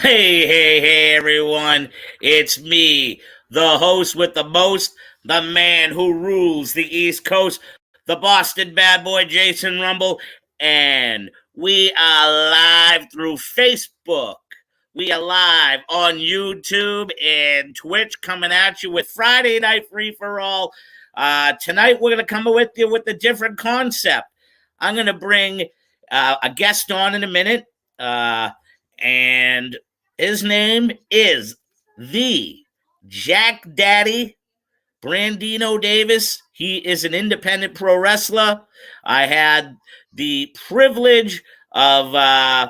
Hey, everyone. It's me, the host with the most, the man who rules the East Coast, the Boston bad boy, Jason Rumble, and we are live through Facebook. We are live on YouTube and Twitch coming at you with Friday Night Free for All. Tonight, we're going to come with you with a different concept. I'm going to bring a guest on in a minute. And his name is the Jack Daddy Brandino Davis. He is an independent pro wrestler. I had the privilege of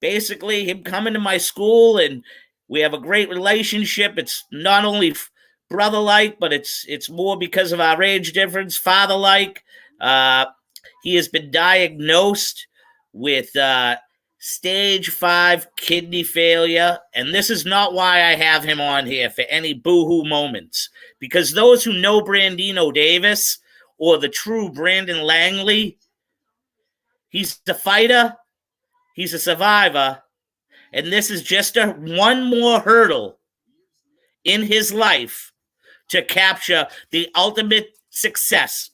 basically him coming to my school, and we have a great relationship. It's not only brother-like, but it's more because of our age difference, father-like. He has been diagnosed with stage 5 kidney failure, and this is not why I have him on here for any boo-hoo moments, because those who know Brandino Davis or the true Brandon Langley, he's a fighter, he's a survivor, and this is just one more hurdle in his life to capture the ultimate success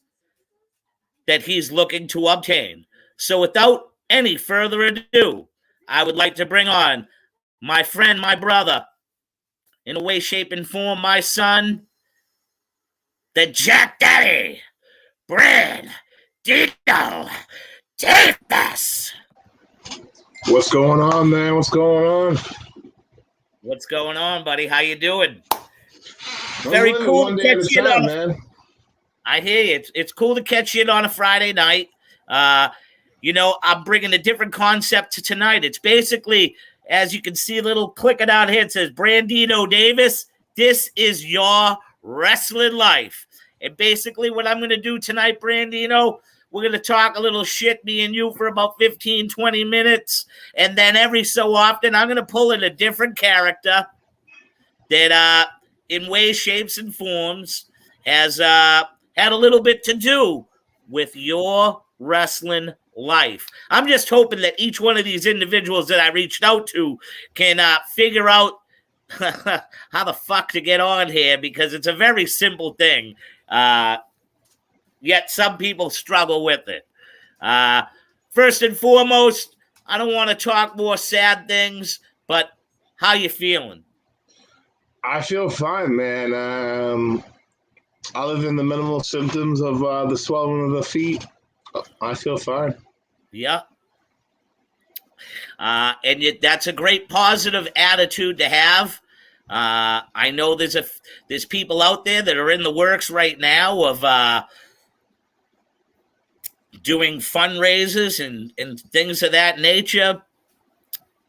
that he's looking to obtain. So without any further ado, I would like to bring on my friend, my brother, in a way, shape, and form, my son, the Jack Daddy, Brandino Davis. What's going on, man? What's going on? What's going on, buddy? How you doing? I'm Very living cool one to day at catch a you time, on. man. I hear you. It's cool to catch you on a Friday night. I'm bringing a different concept to tonight. It's basically, as you can see, a little clicking out here. It says, Brandino Davis, this is your wrestling life. And basically what I'm going to do tonight, Brandino, we're going to talk a little shit, me and you, for about 15, 20 minutes. And then every so often, I'm going to pull in a different character that, in ways, shapes, and forms, has had a little bit to do with your wrestling life. I'm just hoping that each one of these individuals that I reached out to can figure out how the fuck to get on here, because it's a very simple thing. Yet some people struggle with it. First and foremost, I don't want to talk more sad things, but how you feeling? I feel fine, man. Other than the minimal symptoms of the swelling of the feet, I feel fine. Yeah. And that's a great positive attitude to have. I know there's people out there that are in the works right now of doing fundraisers and things of that nature.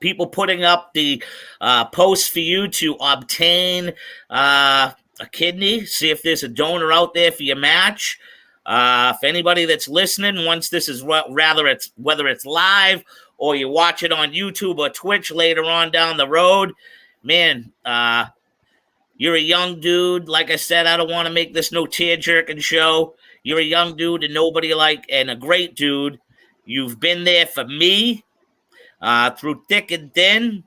People putting up the posts for you to obtain a kidney. See if there's a donor out there for your match. If anybody that's listening, once this is whether it's live or you watch it on YouTube or Twitch later on down the road, man, you're a young dude. Like I said, I don't want to make this no tear-jerking show. You're a young dude and a great dude. You've been there for me through thick and thin,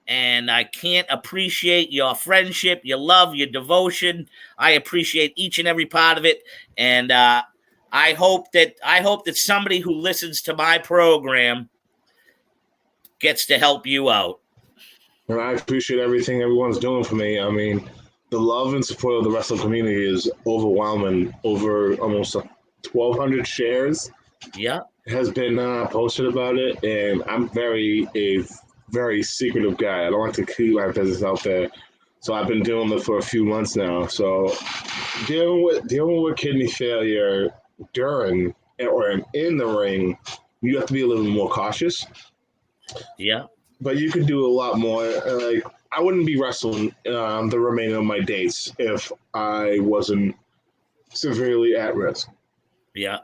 and I can't appreciate your friendship, your love, your devotion. I appreciate each and every part of it, and I hope that somebody who listens to my program gets to help you out. And I appreciate everything everyone's doing for me. I mean, the love and support of the wrestling community is overwhelming. Over almost 1,200 shares. Yeah. Has been posted about it, and I'm a very secretive guy. I don't like to keep my business out there, so I've been doing it for a few months now. So dealing with kidney failure during or in the ring, you have to be a little more cautious. Yeah, but you could do a lot more. Like, I wouldn't be wrestling the remainder of my dates if I wasn't severely at risk. Yeah.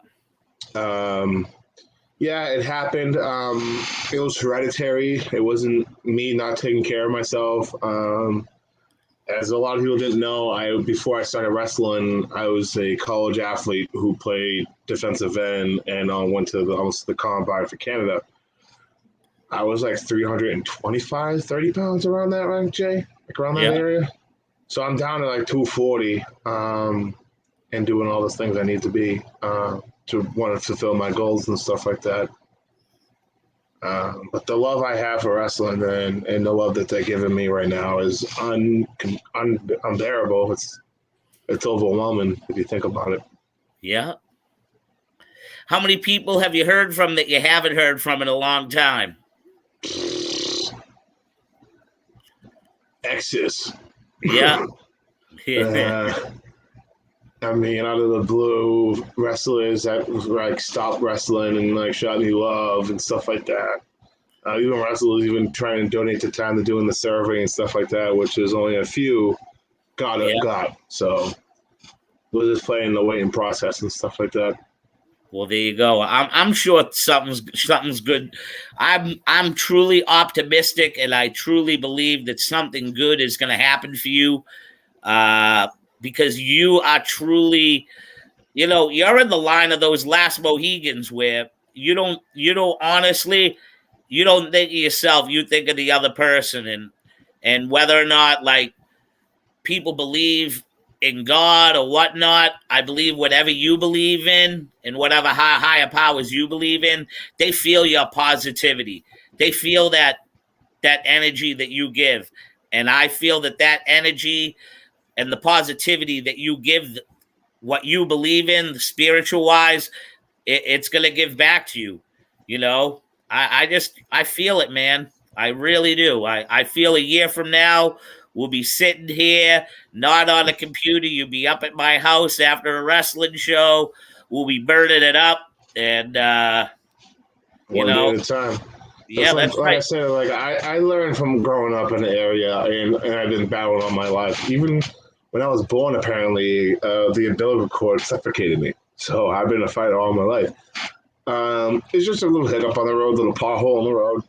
Yeah, it happened. It was hereditary. It wasn't me not taking care of myself. As a lot of people didn't know, before I started wrestling, I was a college athlete who played defensive end and went to the combine for Canada. I was like 325, 30 pounds around that rank, Jay, like around that Yeah. area. So I'm down to like 240, and doing all the things I need to be to want to fulfill my goals and stuff like that. But the love I have for wrestling and the love that they're giving me right now is unbearable. It's overwhelming if you think about it. Yeah. How many people have you heard from that you haven't heard from in a long time? Exes. Yeah. I mean, out of the blue, wrestlers that like stopped wrestling and like shot me love and stuff like that. Even wrestlers even trying to donate the time to doing the survey and stuff like that, which is only a few got. So we're just playing the waiting process and stuff like that. Well, there you go. I'm sure something's good. I'm truly optimistic, and I truly believe that something good is going to happen for you, because you are truly, you're in the line of those last Mohegans where you don't honestly, you don't think of yourself, you think of the other person, and whether or not like people believe in God or whatnot. I believe whatever you believe in and whatever higher powers you believe in, they feel your positivity. They feel that energy that you give. And I feel that energy and the positivity that you give what you believe in, spiritual wise, it's going to give back to you. I feel it, man. I really do. I feel a year from now, we'll be sitting here, not on a computer. You'll be up at my house after a wrestling show. We'll be burning it up. And, One day at a time. Yeah, that's like right. I said, like I learned from growing up in the area, and I've been battling all my life. Even when I was born, apparently, the umbilical cord suffocated me. So I've been a fighter all my life. It's just a little hiccup on the road, little pothole on the road.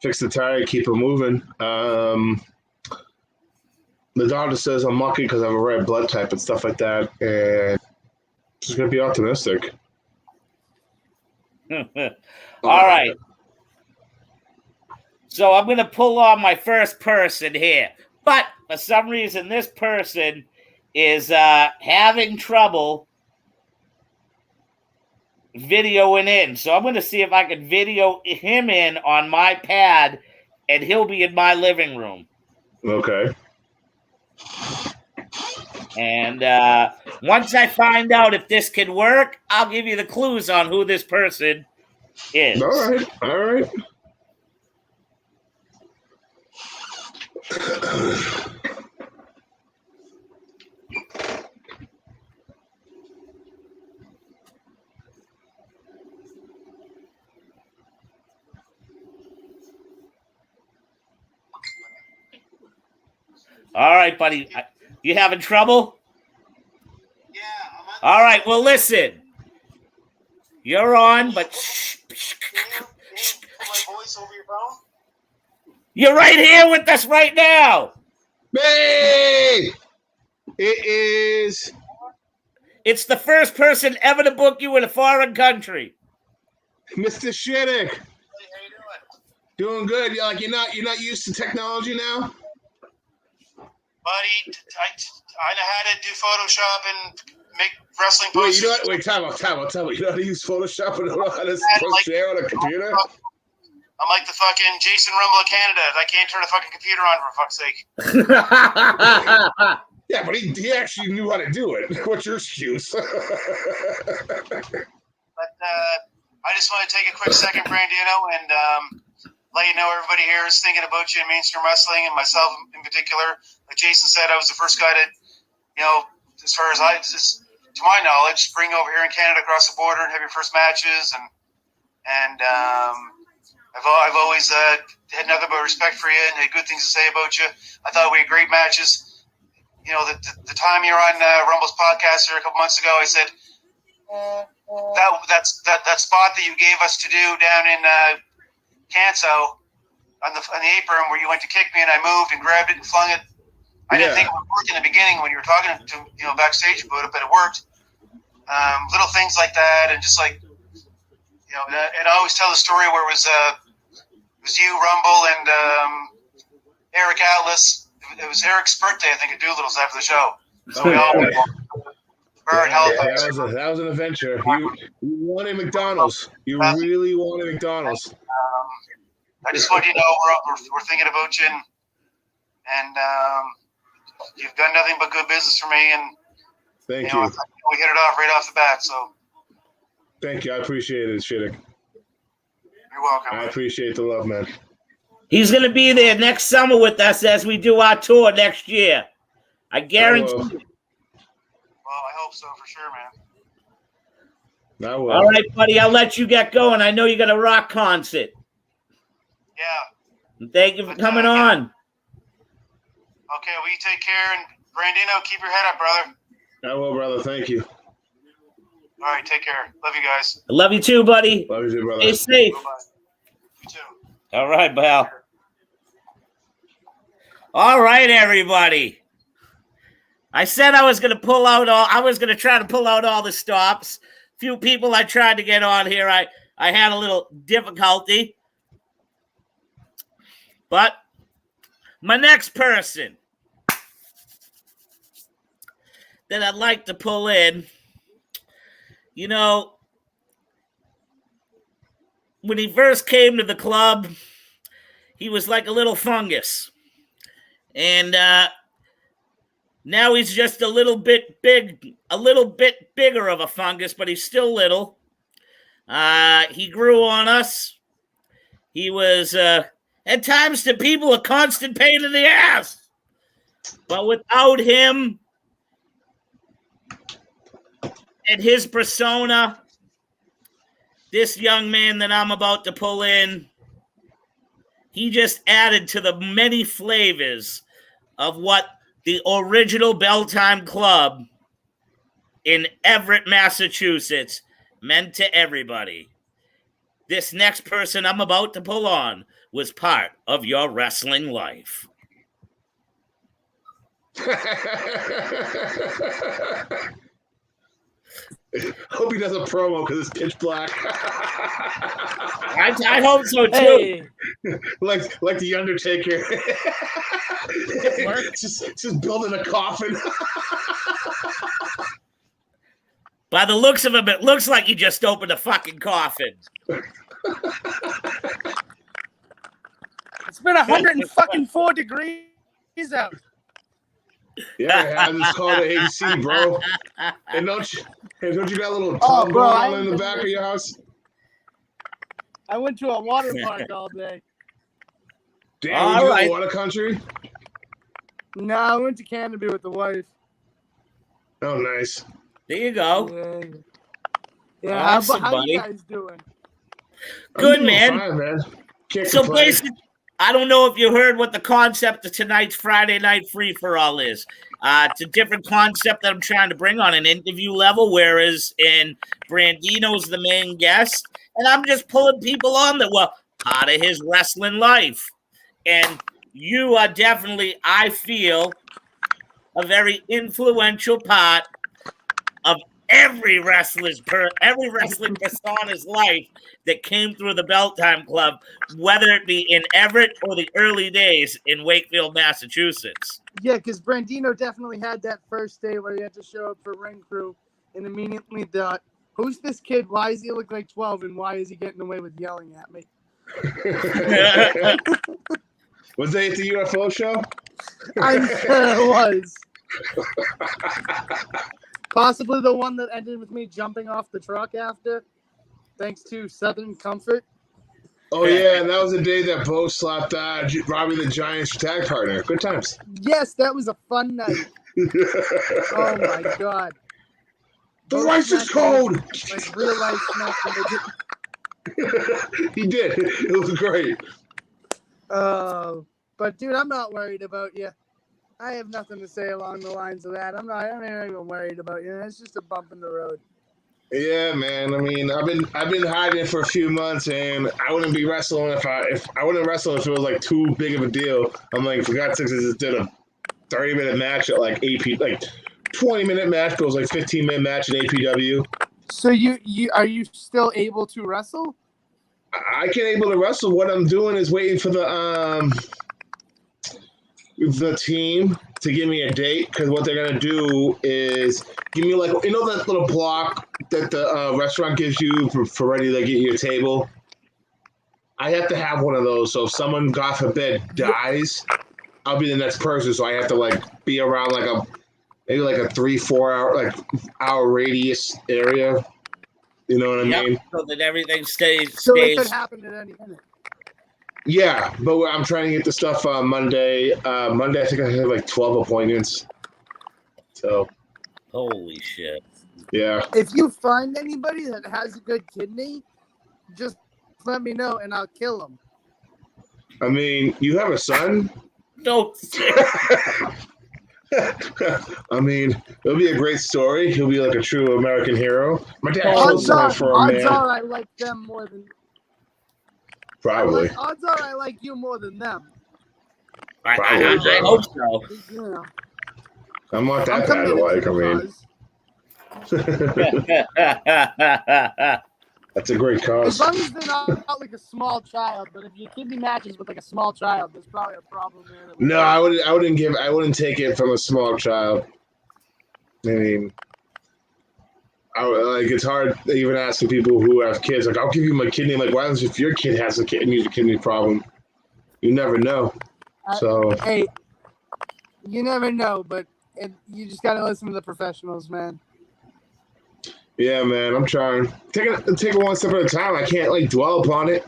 Fix the tire, keep it moving. The doctor says I'm lucky because I have a red blood type and stuff like that, and just gonna be optimistic. All right. So I'm going to pull on my first person here. But for some reason, this person is having trouble videoing in. So I'm going to see if I can video him in on my pad, and he'll be in my living room. Okay. And once I find out if this can work, I'll give you the clues on who this person is. All right. All right. All right, buddy. You having trouble? Yeah. All right. Well, listen. You're on, but Can you put my voice over your phone? You're right here with us right now. Hey! It is. It's the first person ever to book you in a foreign country. Mr. Shittick. Hey, how you doing? Doing good. You're not used to technology now? Buddy, I know how to do Photoshop and make wrestling posters. Time out. You know how to use Photoshop and know how to share on a computer? I'm like the fucking Jason Rumble of Canada. I can't turn a fucking computer on, for fuck's sake. Yeah, but he actually knew how to do it. What's your excuse? But I just want to take a quick second, Brandino, and let you know everybody here is thinking about you in mainstream wrestling, and myself in particular. Like Jason said, I was the first guy to, as far as to my knowledge, bring over here in Canada across the border and have your first matches, and I've always had nothing but respect for you and had good things to say about you. I thought we had great matches. The time you were on Rumble's podcast here a couple months ago, I said that spot that you gave us to do down in Canso on the apron where you went to kick me and I moved and grabbed it and flung it. I didn't think it would work in the beginning when you were talking to backstage about it, but it worked. Little things like that, and just like and I always tell the story where it was was you, Rumble, and Eric Atlas. It was Eric's birthday, I think, at Doolittle's after the show. So we all Bird, Halifax. That was an adventure. You wanted McDonald's. You really wanted McDonald's. I just want you to know we're thinking about you, and you've done nothing but good business for me. And Thank you. you. We hit it off right off the bat. So Thank you. I appreciate it, Shittick. You're welcome. I appreciate the love, man. He's going to be there next summer with us as we do our tour next year. I guarantee you. Well, I hope so for sure, man. I will. All right, buddy. I'll let you get going. I know you got a rock concert. Yeah. And thank you for coming on. Okay, well, you take care. And Brandino, keep your head up, brother. I will, brother. Thank you. All right, take care. Love you guys. I love you too, buddy. Love you too, brother. Stay safe. Bye-bye. You too. All right, pal. All right, everybody. I said I was going to try to pull out all the stops. Few people I tried to get on here. I had a little difficulty. But my next person that I'd like to pull in, you know, when he first came to the club, he was like a little fungus. And now he's just a little bit bigger of a fungus, but he's still little. He grew on us. He was, at times to people, a constant pain in the ass. But without him and his persona, this young man that I'm about to pull in, he just added to the many flavors of what the original Belltime Club in Everett, Massachusetts meant to everybody. This next person I'm about to pull on was part of your wrestling life. Hope he does a promo because it's pitch black. I hope so too. Hey, like the Undertaker. just building a coffin. By the looks of him, it looks like he just opened a fucking coffin. it's been 104 degrees out. Yeah, it's called an AC, bro. And don't you got a little Oh, tub bro, going I on in the ain't back of your house? I went to a water park all day. Damn, All you right. go water country? No, I went to Canterbury with the wife. Oh, nice. There you go. Yeah, Awesome, how buddy. you guys doing? Good, I'm doing man. fine, man. Can't So complain. basically, I don't know if you heard what the concept of tonight's Friday Night Free-for-All is. It's a different concept that I'm trying to bring on an interview level, whereas in Brandino's the main guest, and I'm just pulling people on that were part of his wrestling life. And you are definitely, I feel, a very influential part of every wrestling persona's life that came through the Belltime Club, whether it be in Everett or the early days in Wakefield, Massachusetts. Yeah, because Brandino definitely had that first day where he had to show up for ring crew and immediately thought, who's this kid? Why does he look like 12 and why is he getting away with yelling at me? Was they at the UFO show? I'm sure it was. Possibly the one that ended with me jumping off the truck after, thanks to Southern Comfort. Oh, yeah, and that was the day that Bo slapped Robbie the Giant's tag partner. Good times. Yes, that was a fun night. Oh, my God. The rice is cold! Like real life smack. He did. It was great. But, dude, I'm not worried about you. I have nothing to say along the lines of that. I'm not even worried about you. It's just a bump in the road. Yeah, man. I mean, I've been hiding for a few months, and I wouldn't be wrestling if I wouldn't wrestle if it was like too big of a deal. I'm like, for God's sakes, I just did a 30-minute match at like 20-minute match goes like 15-minute match at APW. So you are you still able to wrestle? I can't able to wrestle. What I'm doing is waiting for the team to give me a date, because what they're gonna do is give me, like, you know, that little block that the restaurant gives you for ready to get your table. I have to have one of those, so if someone, God forbid, dies, I'll be the next person. So I have to, like, be around like maybe like a 3-4 hour radius area. You know what I mean? So that everything stays. So it could happen at any minute. Yeah, but I'm trying to get the stuff on Monday. Monday, I think I have like 12 appointments. So. Holy shit. Yeah. If you find anybody that has a good kidney, just let me know and I'll kill him. I mean, you have a son? No. I mean, it'll be a great story. He'll be like a true American hero. My dad Odds are I like them more than. Probably. Odds are I like you more than them. I hope so. Yeah. I'm not that bad to like. That's a great cause. As long as they're not like a small child, but if your kidney matches with like a small child, there's probably a problem there. No, I wouldn't take it from a small child. I mean, it's hard even asking people who have kids. Like, I'll give you my kidney. Like, why if your kid has a kidney problem? You never know. So hey, you never know, but you just gotta listen to the professionals, man. Yeah, man, I'm trying. Take it one step at a time. I can't like dwell upon it.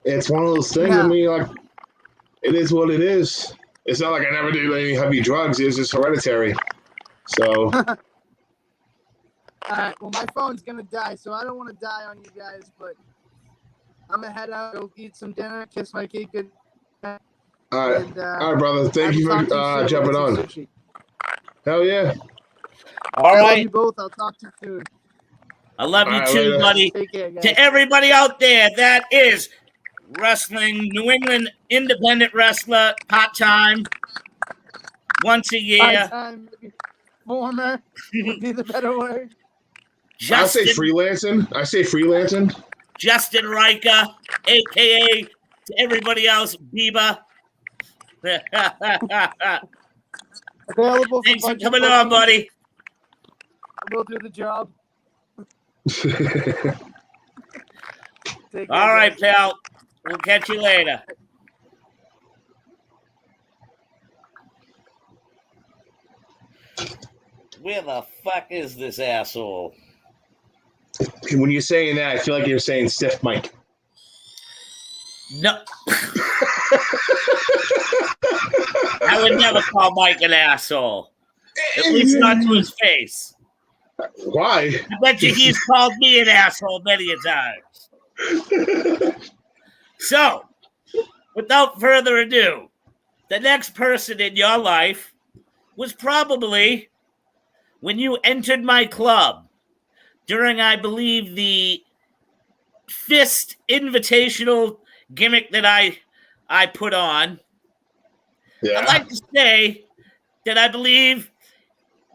It's one of those things. Yeah. I mean, like, it is what it is. It's not like I never did any heavy drugs. It's just hereditary. So. All right. Well, my phone's gonna die, so I don't want to die on you guys. But I'm gonna head out, go eat some dinner, kiss my kid good. All right, and, all right, brother. Thank you for jumping on. Sushi. Hell yeah. All I right. love you both. I'll talk to you soon. I love you too, later. buddy. Take care, guys. To everybody out there, that is wrestling, New England independent wrestler, part-time, once a year. Part-time former would be the better word. I say freelancing. Justin Riker, a.k.a. to everybody else, Bieber. Available Thanks for coming on, buddy. We'll do the job. All right, pal. We'll catch you later. Where the fuck is this asshole? When you're saying that, I feel like you're saying Stiff Mike. No. I would never call Mike an asshole. At least not to his face. Why? I bet you he's called me an asshole many a times. So, without further ado, the next person in your life was probably when you entered my club during, I believe, the fist invitational gimmick that I put on. Yeah. I'd like to say that I believe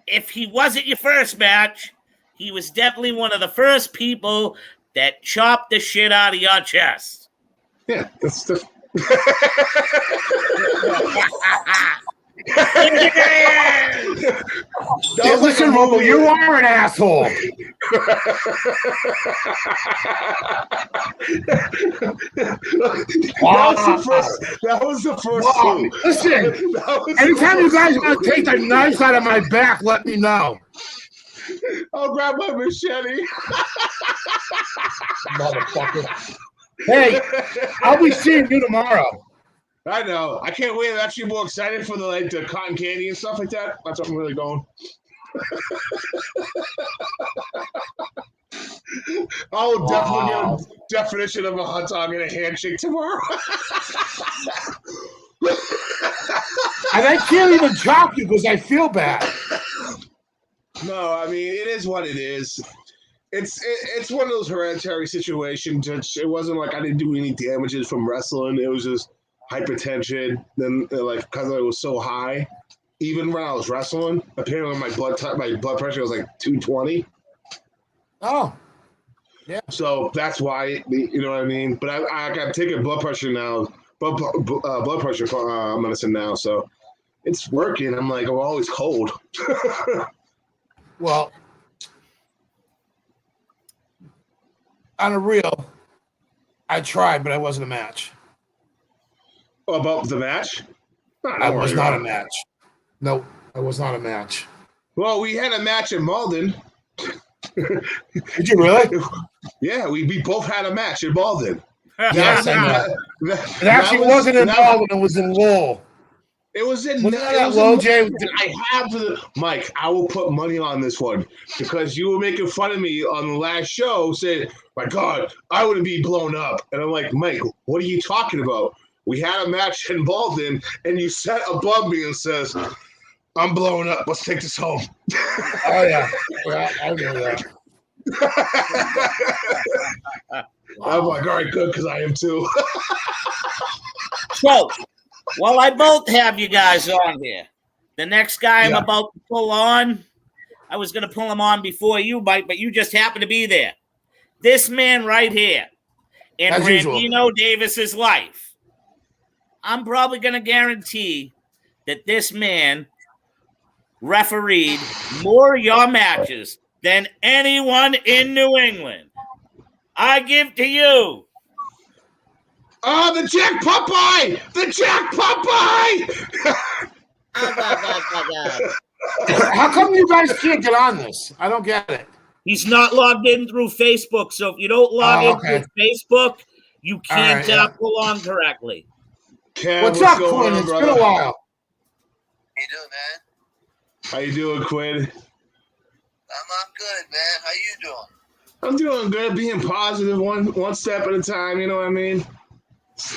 if he wasn't your first match, he was definitely one of the first people that chopped the shit out of your chest. Yeah, that's the. Listen, Robo, you are an asshole. That was the first Wow. two. Listen, anytime you guys want to take the knives out of my back, let me know. I'll grab my machete. Motherfucker. Hey, I'll be seeing you tomorrow. I know. I can't wait. I'm actually more excited for the cotton candy and stuff like that. That's what I'm really going. I'll definitely get a definition of a hot dog and a handshake tomorrow. And I can't even chop you because I feel bad. No, I mean, it is what it is. It's one of those hereditary situations. It wasn't like I didn't do any damages from wrestling. It was just hypertension. Then, because it was so high, even when I was wrestling, apparently my blood pressure was like 220. Oh. Yeah. So that's why, you know what I mean? But I got taking blood pressure now, blood pressure medicine now. So it's working. I'm like, I'm always cold. Well, on a real, I tried, but I wasn't a match. About the match? No, I don't was worry not a about it. match. No, I was not a match. Well, we had a match in Malden. Did you really? Yeah, we both had a match in Malden. Yes, I know. That It actually wasn't in that- Malden. It was in Lowell. It was in. Wasn't It that was low, in Jay? I have to, Mike. I will put money on this one because you were making fun of me on the last show, saying, "My God, I wouldn't be blown up." And I'm like, Mike, what are you talking about? We had a match in Malden, and you sat above me and says, "I'm blowing up. Let's take this home." Oh yeah, I know that. I'm like, all right, good, because I am too. So, well, I both have you guys on here. The next guy I'm Yeah. about to pull on, I was going to pull him on before you, Mike, but you just happened to be there. This man right here in As usual. Brandino Davis's life. I'm probably going to guarantee that this man refereed more of your matches than anyone in New England. I give to you. Oh, the Jack Popeye! The Jack Popeye! How come you guys can't get on this? I don't get it. He's not logged in through Facebook, so if you don't log in through Facebook, you can't pull on correctly. Kev, What's up, going Quinn? on, It's brother? been a while. How you doing, man? How you doing, Quinn? I'm good, man. How you doing? I'm doing good, being positive, one step at a time, you know what I mean?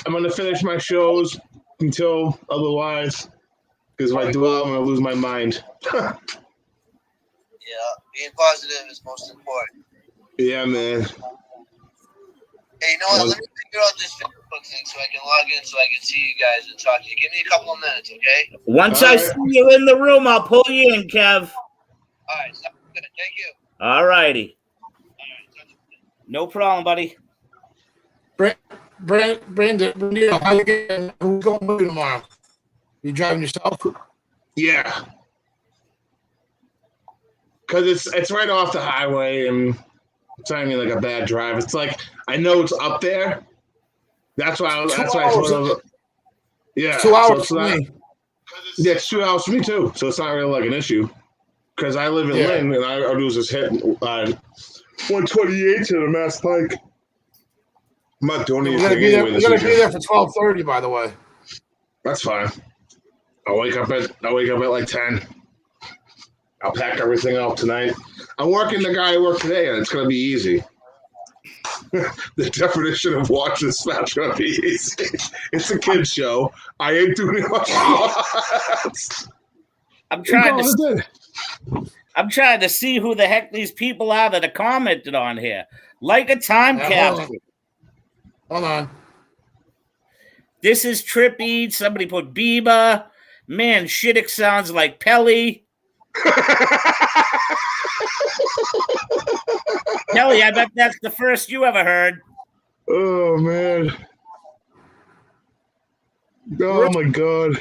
I'm going to finish my shows until otherwise, because if I do it, I'm going to lose my mind. Yeah, being positive is most important. Yeah, man. Hey, you know what? Let me figure out this Facebook thing so I can log in so I can see you guys and talk to you. Give me a couple of minutes, okay? Once All I right. see you in the room, I'll pull you in, Kev. All right, sounds good. Thank you. All righty. All right, talk to you. No problem, buddy. Brandino, how you getting? Who's going with you tomorrow? You driving yourself? Yeah. Because it's right off the highway, and it's not even like a bad drive. It's like, I know it's up there. That's why I told him. Yeah. 2 hours it's for not- me. Yeah, it's 2 hours for me too, so it's not really like an issue. Because I live in Yeah. Lynn, and I do just hit 128 to the Mass Pike. I'm not doing We're anything gonna be there. anyway We're this gonna be weekend. there for 12:30. By the way. That's fine. I'll wake up at like 10. I'll pack everything up tonight. I'm working the guy I work today, and it's gonna be easy. The definition of watching this match gonna be easy. It's a kid show. I ain't doing much. I'm trying to see who the heck these people are that are commented on here. Like a time capsule. Hold on. This is trippy. Somebody put Biba. Man, Shittick sounds like Pelly. Pelly, I bet that's the first you ever heard. Oh man. Oh my god.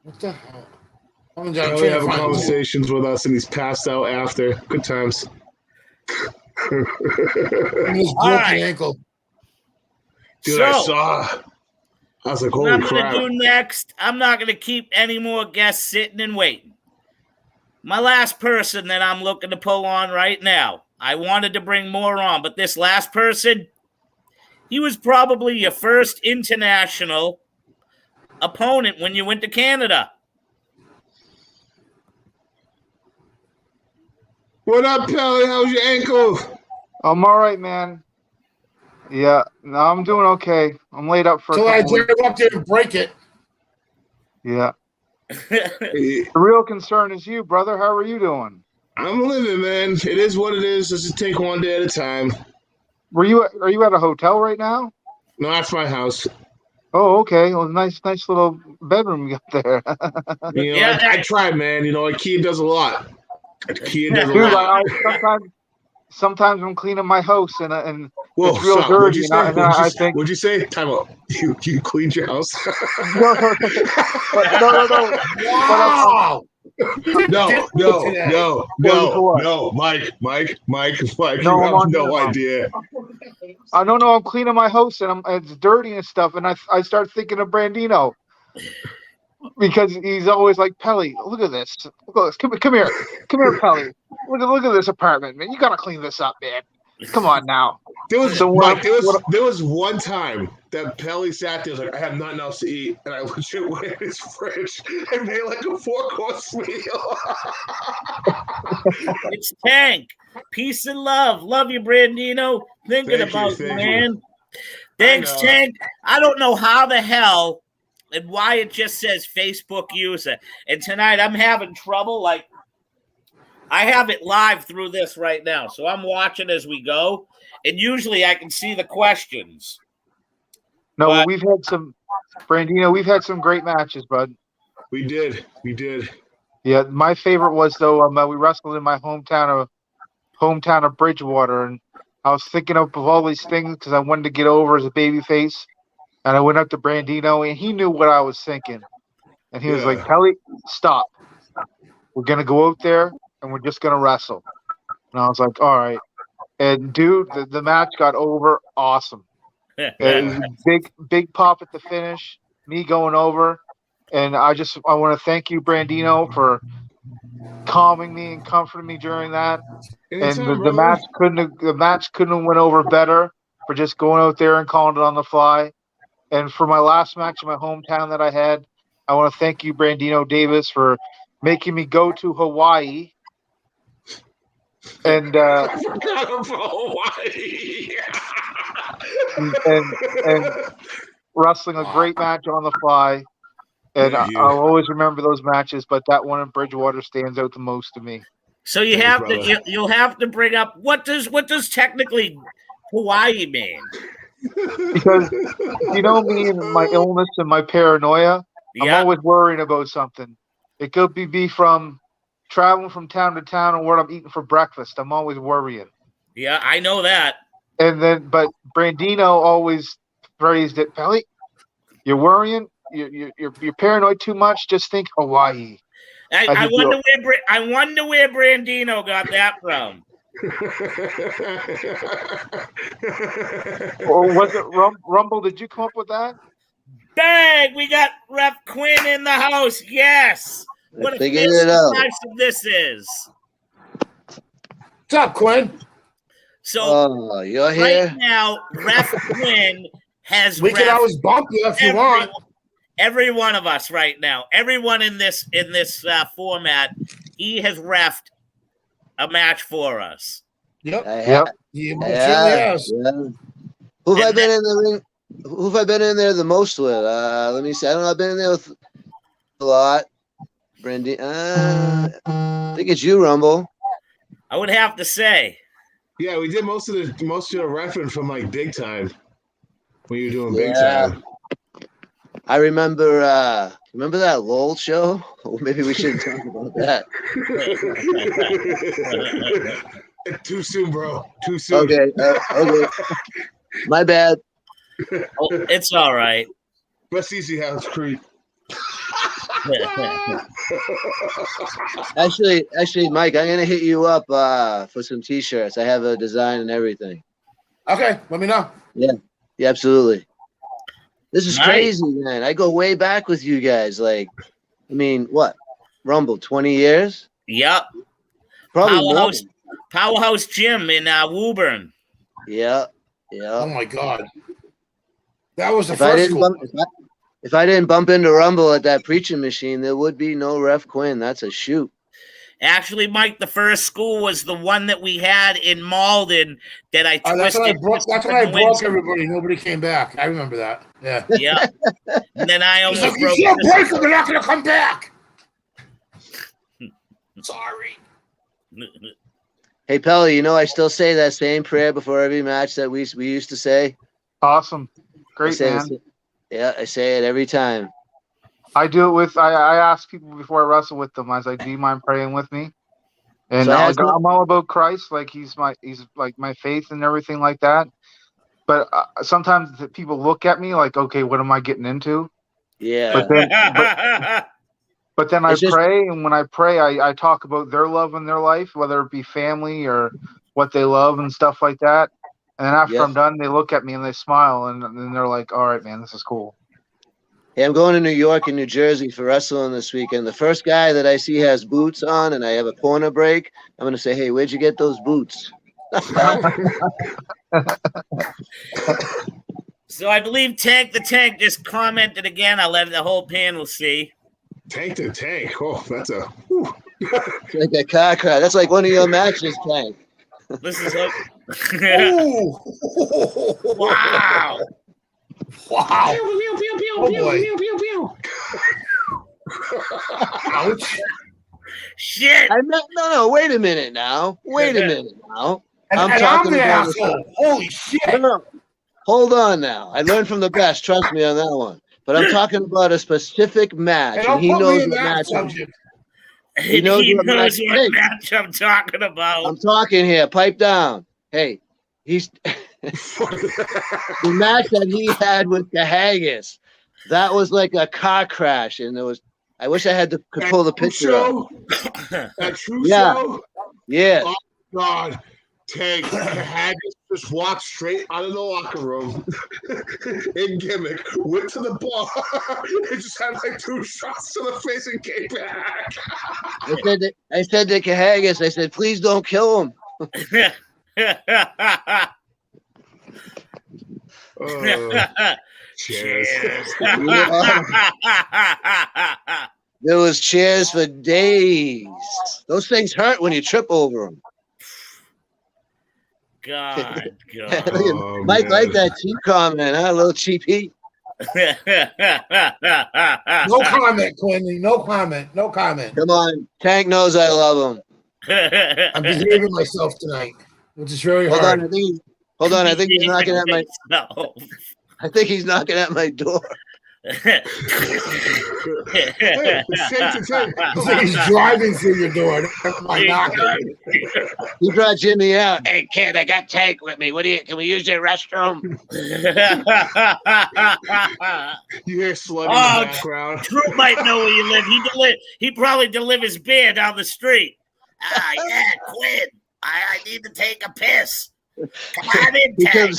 What the hell? I'm Kelly having conversations with us, and he's passed out after. Good times. His All broken right. ankle. Dude, So, I saw. I was like, what holy I'm going crap. to do next, I'm not going to keep any more guests sitting and waiting. My last person that I'm looking to pull on right now, I wanted to bring more on, but this last person, he was probably your first international opponent when you went to Canada. What up, Pelly? How's your ankle? I'm all right, man. Yeah, no, I'm doing okay. I'm laid up for So a I couple dare weeks. go up there and break it. Yeah. The real concern is you, brother. How are you doing? I'm living, man. It is what it is. Let's just take one day at a time. Are you at a hotel right now? No, that's my house. Oh, okay. Well, nice little bedroom you got there. You know, Yeah. I tried, man. You know, Akeem does a lot. Kean does a Dude, lot. sometimes I'm cleaning my house and Whoa, it's real stop. What'd dirty, you and say? I think What'd you say? Time out. You cleaned your house? no, no, but no. But Wow. No, Mike, you no, I'm have on no here. idea. I don't know. I'm cleaning my house and it's dirty and stuff, and I start thinking of Brandino because he's always like, Pelly, look at this. Look at this. Come here, Pelly. Look at this apartment, man. You gotta clean this up, man. Come on now. There was So Mike. There was one time that Pelly sat there, was like, I have nothing else to eat, and I legit went in his fridge and made like a 4-course meal. It's Tank. Peace and love. Love you, Brandino. Thinking Thank you, about you, thank man. you. Thanks, I know. Tank. I don't know how the hell and why it just says Facebook user. And tonight I'm having trouble. Like, I have it live through this right now. So I'm watching as we go. And usually I can see the questions. No, But- we've had some, Brandino. We've had some great matches, bud. We did. Yeah, my favorite was though we wrestled in my hometown of Bridgewater, and I was thinking of all these things because I wanted to get over as a babyface, and I went up to Brandino, and he knew what I was thinking, and he was like, "Pelly, stop. We're gonna go out there and we're just gonna wrestle." And I was like, "All right." And dude, the match got over awesome. It was a big pop at the finish, me going over. And I want to thank you, Brandino, for calming me and comforting me during that. Anytime, And the match couldn't have went over better for just going out there and calling it on the fly. And for my last match in my hometown that I had, I want to thank you, Brandino Davis, for making me go to Hawaii. And I forgot about Hawaii. and wrestling a great match on the fly. And Thank you. I'll always remember those matches, but that one in Bridgewater stands out the most to me. So you'll have to bring up what does technically Hawaii mean? Because you know me and my illness and my paranoia, I'm always worrying about something. It could be from traveling from town to town and what I'm eating for breakfast. I'm always worrying. Yeah, I know that. But Brandino always phrased it, Pelly, you're worrying. You're paranoid too much. Just think Hawaii. I wonder where Brandino got that from. Or was it Rumble? Did you come up with that? Bang! We got Ref Quinn in the house. Yes. What a figured it out. This is. What's up, Quinn? So you're here right now. Ref Quinn has. We can always bump you if you want. Every one of us right now, everyone in this format, he has refed a match for us. Yep. Yeah. Who have I been in the ring? Who have I been in there the most with? Let me see. I don't know. I've been in there with a lot. Brandy. I think it's you, Rumble. I would have to say. Yeah, we did most of the reference from like Big Time when you were doing Big Time. I remember that LOL show? Maybe we shouldn't talk about that. Too soon, bro. Too soon. Okay. My bad. Oh, it's all right. West Easy House Creek. Actually, Mike, I'm gonna hit you up for some T-shirts. I have a design and everything. Okay, let me know. Yeah, absolutely. This is Nice. crazy, man. I go way back with you guys. Like, I mean, what? Rumble, 20 years? Yep. Probably Powerhouse Gym in Woburn. Yeah. Oh my God. That was the If I didn't bump into Rumble at that preaching machine, there would be no Ref Quinn. That's a shoot. Actually, Mike, the first school was the one that we had in Malden that I twisted. That's when I broke everybody. Nobody came back. I remember that. Yeah. Yeah. And then I almost broke. You can't break them. They're not going to come back. Sorry. Hey, Pelly, I still say that same prayer before every match that we used to say. Awesome. Great, man. I say it every time. I do it with I ask people before I wrestle with them. I was like, "Do you mind praying with me?" And So I'm all about Christ. Like he's like my faith and everything like that. But sometimes people look at me like, okay, what am I getting into? yeah. But then I It's just- pray, and when I pray, I talk about their love in their life, whether it be family or what they love and stuff like that. And then after Yeah. I'm done, they look at me and they smile, and then they're like, all right, man, this is cool. Hey, I'm going to New York and New Jersey for wrestling this weekend. The first guy that I see has boots on and I have a corner break, I'm going to say, hey, where'd you get those boots? So I believe Tank the Tank just commented again. I'll let the whole panel see. Tank to tank. Oh, that's a. It's like a car crash. That's like one of your matches, Tank. This is hook. Ooh. Wow. Wow. Pew, pew, pew, pew, Oh, pew, boy. pew, pew, pew. Ouch. Shit. No, wait a minute now. Wait a minute now. And I'm I'm talking the about asshole. Holy shit. No. Hold on now. I learned from the best. Trust me on that one. But I'm talking about a specific match, And and don't he put me knows in what that match. subject. He knows knows what what match- Hey. match I'm talking about. I'm talking here. Pipe down. Hey, he's the match that he had with the Haggis. That was like a car crash, and there was. I wish I could pull the picture up. That true Yeah. show. Yeah. Oh God, Tank Haggis just walked straight out of the locker room in gimmick, went to the bar, and just had like 2 shots to the face and came back. I said to Haggis, I said, please don't kill him. Cheers. There was chairs for days. Those things hurt when you trip over them. God. Mike man. liked that cheap comment, huh? A little cheap heat. No comment, Quinley. No comment. No comment. Come on. Tank knows I love him. I'm behaving myself tonight, which is very Hold hard. on. I think he's knocking at my. I think he's knocking at my door. Hey, it's Tank to Tank. I think he's driving through your door. That's my knocking. He brought Jimmy out. Hey kid, I got Tank with me. Can we use your restroom? You hear Slug in the background. Drew might know where you live. He probably delivers beer down the street. Yeah, Quinn. I need to take a piss. Come on in, Tank.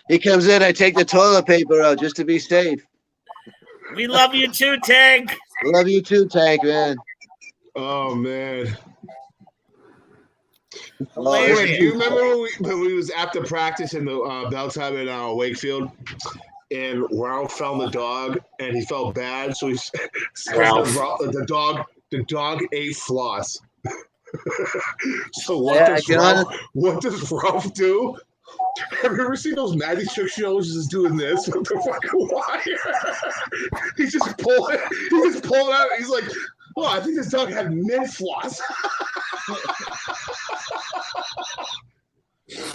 He comes in. I take the toilet paper out just to be safe. We love you too, Tank. Love you too, Tank, man. Oh man. Oh, Anyway, do you remember when we was after practice in the bell time in Wakefield, and Ralph found the dog and he felt bad, so the dog ate floss. So what does Ralph do? Have you ever seen those Magic Trick shows just doing this with the fucking wire? He's just pulling out. He's like, oh, I think this dog had mint floss.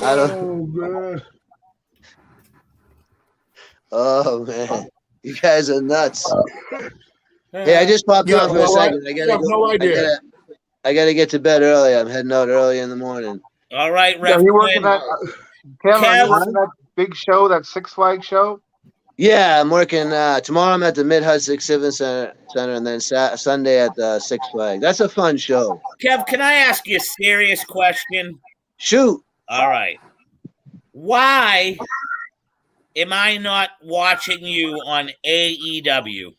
Oh, man. Oh, man. You guys are nuts. Hey, I just popped on for a second. I gotta get to bed early. I'm heading out early in the morning. All right, Are you working that? Kev, are you working that big show, that Six Flags show? Yeah, I'm working. Tomorrow I'm at the Mid-Hudson Exhibit Center, and then Sunday at the Six Flags. That's a fun show. Kev, can I ask you a serious question? Shoot. All right. Why am I not watching you on AEW?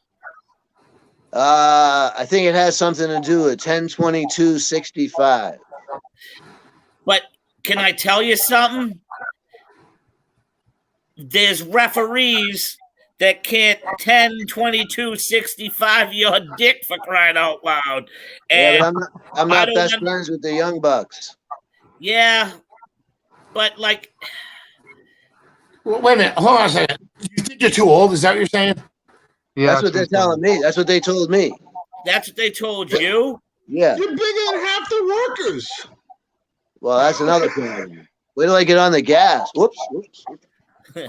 I think it has something to do with 10/22/65. But can I tell you something? There's referees that can't 10/22/65 your dick, for crying out loud. And yeah, but I'm not best friends with the Young Bucks. Yeah, but like, Well, wait a minute. Hold on a second. You think you're too old? Is that what you're saying? Yeah, that's what they're telling me. That's what they told me. That's what they told you? Yeah. You're bigger than half the workers. Well, that's another thing. Wait till I get on the gas. Whoops. Well,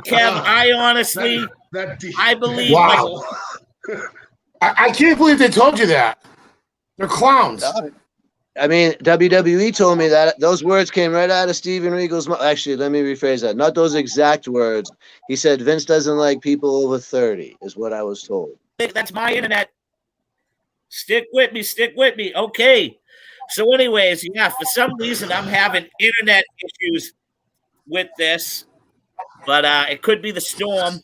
Kev, I honestly, I believe. Wow. I can't believe they told you that. They're clowns. I mean, WWE told me that those words came right out of Steven Regal's mouth. Actually, let me rephrase that. Not those exact words. He said Vince doesn't like people over 30, is what I was told. That's my internet. Stick with me. Stick with me. Okay. So, anyways, yeah, for some reason I'm having internet issues with this, but it could be the storm.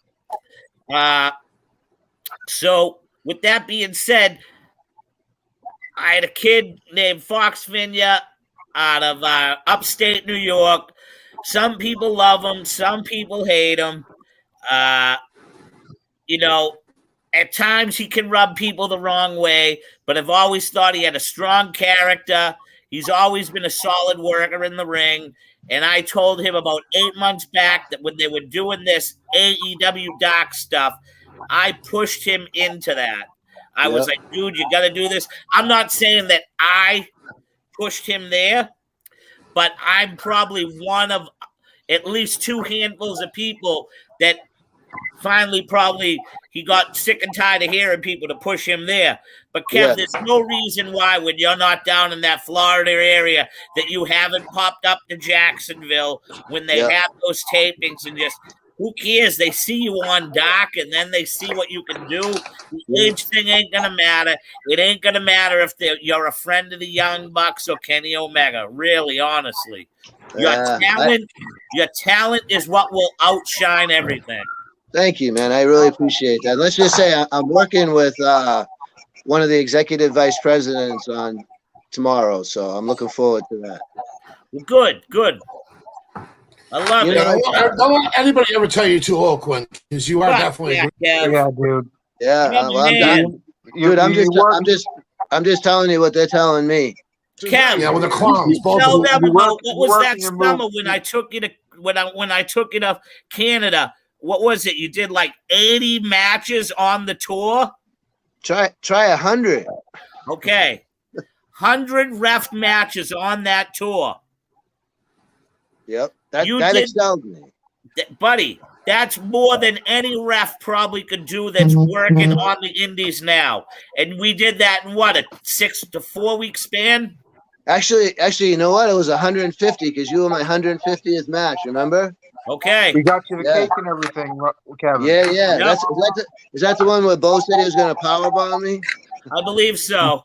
So, with that being said, I had a kid named Fox Vinya out of upstate New York. Some people love him, some people hate him. You know, at times he can rub people the wrong way, but I've always thought he had a strong character. He's always been a solid worker in the ring. And I told him about 8 months back that when they were doing this AEW Doc stuff, I pushed him into that. I was like, dude, you got to do this. I'm not saying that I pushed him there, but I'm probably one of at least 2 handfuls of people that finally probably he got sick and tired of hearing people to push him there. But Kev, there's no reason why when you're not down in that Florida area that you haven't popped up to Jacksonville when they have those tapings and just who cares? They see you on Doc and then they see what you can do. The age thing ain't gonna matter. It ain't gonna matter if you're a friend of the Young Bucks or Kenny Omega. Really, honestly, your talent is what will outshine everything. Thank you, man. I really appreciate that. Let's just say I'm working with one of the executive vice presidents on tomorrow, so I'm looking forward to that. Good. I love it. Don't let anybody ever tell you too old, Quinn, because you are definitely. Yeah, dude. Yeah, I'm just telling you what they're telling me. Kev, yeah, with the clowns. Tell them about what was that summer when I took you to when I took you to Canada. What was it? You did like 80 matches on the tour? Try 100. Okay. 100 ref matches on that tour. Yep. That excelled me. Buddy, that's more than any ref probably could do that's working on the indies now. And we did that in what, a 6 to 4 week span? Actually, you know what? It was 150 because you were my 150th match, remember? Okay. We got you the cake and everything, Kevin. Yeah. Yep. Is that the one where Bo said he was going to powerbomb me? I believe so.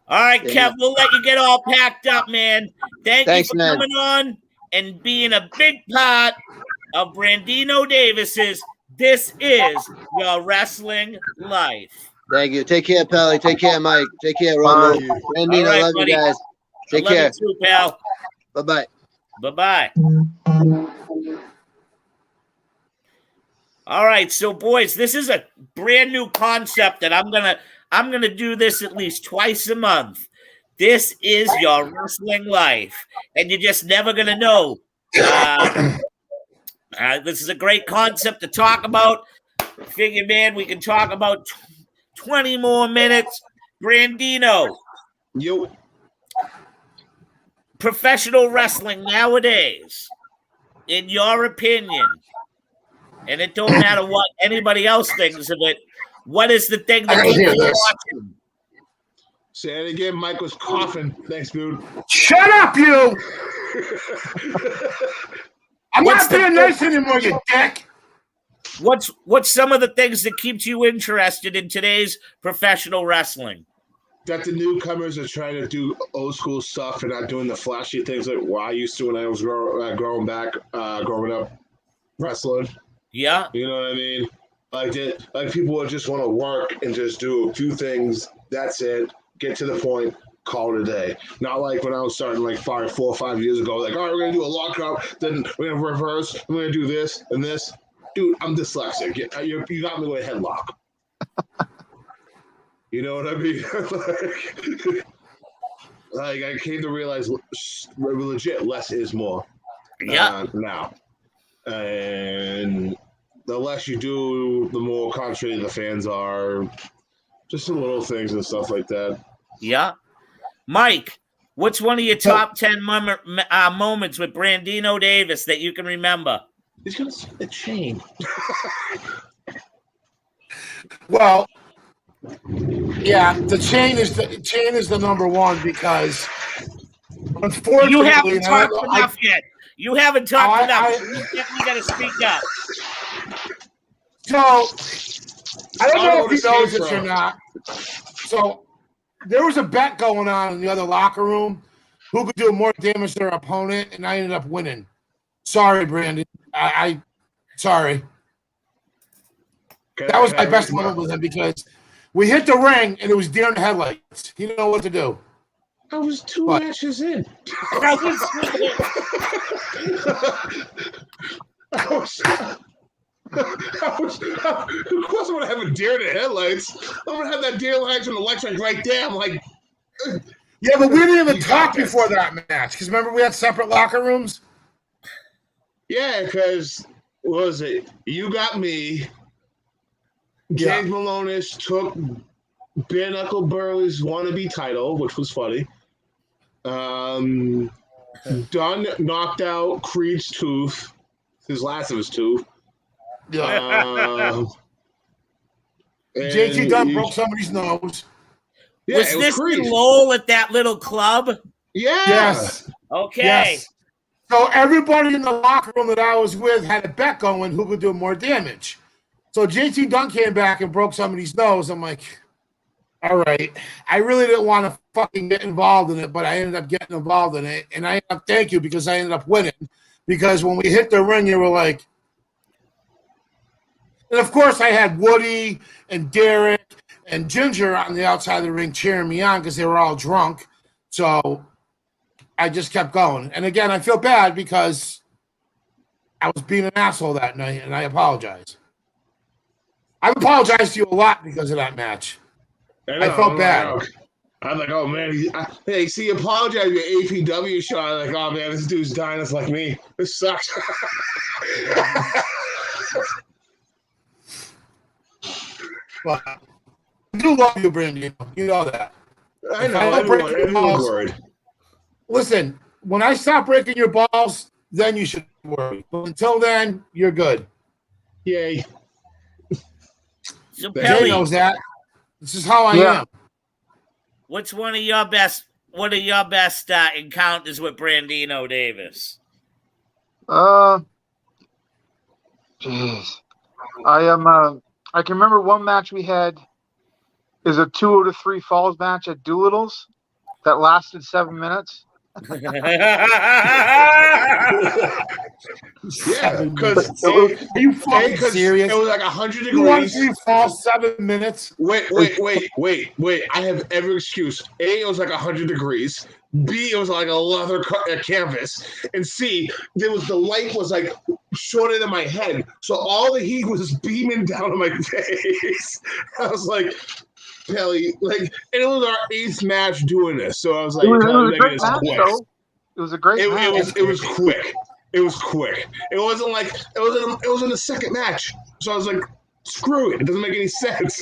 All right, Kev, we'll let you get all packed up, man. Thanks you for coming on and being a big part of Brandino Davis's This Is Your Wrestling Life. Thank you. Take care, Pelly. Take care, Mike. Take care, Rumble. Brandino, I love you guys. Take care. You too, pal. Bye-bye. Bye-bye. All right, so boys, this is a brand new concept that I'm gonna do this at least twice a month. This is your wrestling life, and you're just never gonna know. This is a great concept to talk about. Figure, man, we can talk about 20 more minutes. Brandino. Yo. Professional wrestling nowadays, in your opinion, and it don't matter what anybody else thinks of it, what is the thing that keeps you watching? Say it again. Mike was coughing. Thanks, dude. Shut up, you! I'm not being nice anymore, you dick. What's some of the things that keeps you interested in today's professional wrestling? That the newcomers are trying to do old school stuff and not doing the flashy things like what I used to when I was growing up wrestling. Yeah. You know what I mean? Like people would just want to work and just do a few things. That's it. Get to the point. Call it a day. Not like when I was starting like 4 or 5 years ago. Like, all right, we're going to do a lockup. Then we're going to reverse. We're going to do this and this. Dude, I'm dyslexic. You got me with a headlock. You know what I mean? like I came to realize legit less is more. Yeah. Now. And the less you do, the more concentrated the fans are. Just the little things and stuff like that. Yeah. Mike, what's one of your top 10 moments with Brandino Davis that you can remember? He's going to see the chain. Well, Yeah, the chain is the number one because unfortunately You haven't talked enough yet. You haven't talked enough. You definitely got to speak up. So I don't know if he knows this or not. So there was a bet going on in the other locker room who could do more damage to their opponent, and I ended up winning. Sorry, Brandon. I sorry. That was my best moment with him because we hit the ring and it was deer in the headlights. He didn't know what to do. I was two matches in. Of course, I'm gonna have a deer in the headlights. I'm gonna have that deer lights and the lights are right there. I'm like, yeah, but we didn't even talk before that match because remember we had separate locker rooms. Yeah, because what was it? You got me. James Malonis took Bare Knuckle Burley's wannabe title, which was funny. Dunn knocked out Creed's tooth, his last of his tooth. JT Dunn broke somebody's nose. Yeah, was this in Lowell at that little club? Yeah. Yes. Okay. Yes. So everybody in the locker room that I was with had a bet going who could do more damage. So JT Dunn came back and broke somebody's nose. I'm like, all right. I really didn't want to fucking get involved in it, but I ended up getting involved in it. And I ended up, thank you, because I ended up winning. Because when we hit the ring, you were like, and of course I had Woody and Derek and Ginger on the outside of the ring cheering me on because they were all drunk. So I just kept going. And again, I feel bad because I was being an asshole that night, and I apologize. I've apologized to you a lot because of that match. I felt bad. I'm like, oh, man. Hey, see, apologize to your APW show. I'm like, oh, man, this dude's dying just like me. This sucks. But I do love you, Brandino. You know that. I know. Everyone's worried. Listen, when I stop breaking your balls, then you should worry. But until then, you're good. Yay. So Jay knows that. This is how I am. What's one of your best encounters with Brandino Davis? Jeez. I can remember one match we had is a 2 out of 3 falls match at Doolittle's that lasted 7 minutes. Yeah, because are you fucking serious? It was like 100 degrees. You want to fall 7 minutes? Wait. I have every excuse. A, it was like 100 degrees. B, it was like a leather canvas. And C, the light was like shorter than my head. So all the heat was beaming down on my face. I was like, Kelly, and it was our 8th match doing this. So I was like, it was a great match, though. It was a great match. It was quick. It was quick. It wasn't like it was in the second match. So I was like, screw it. It doesn't make any sense.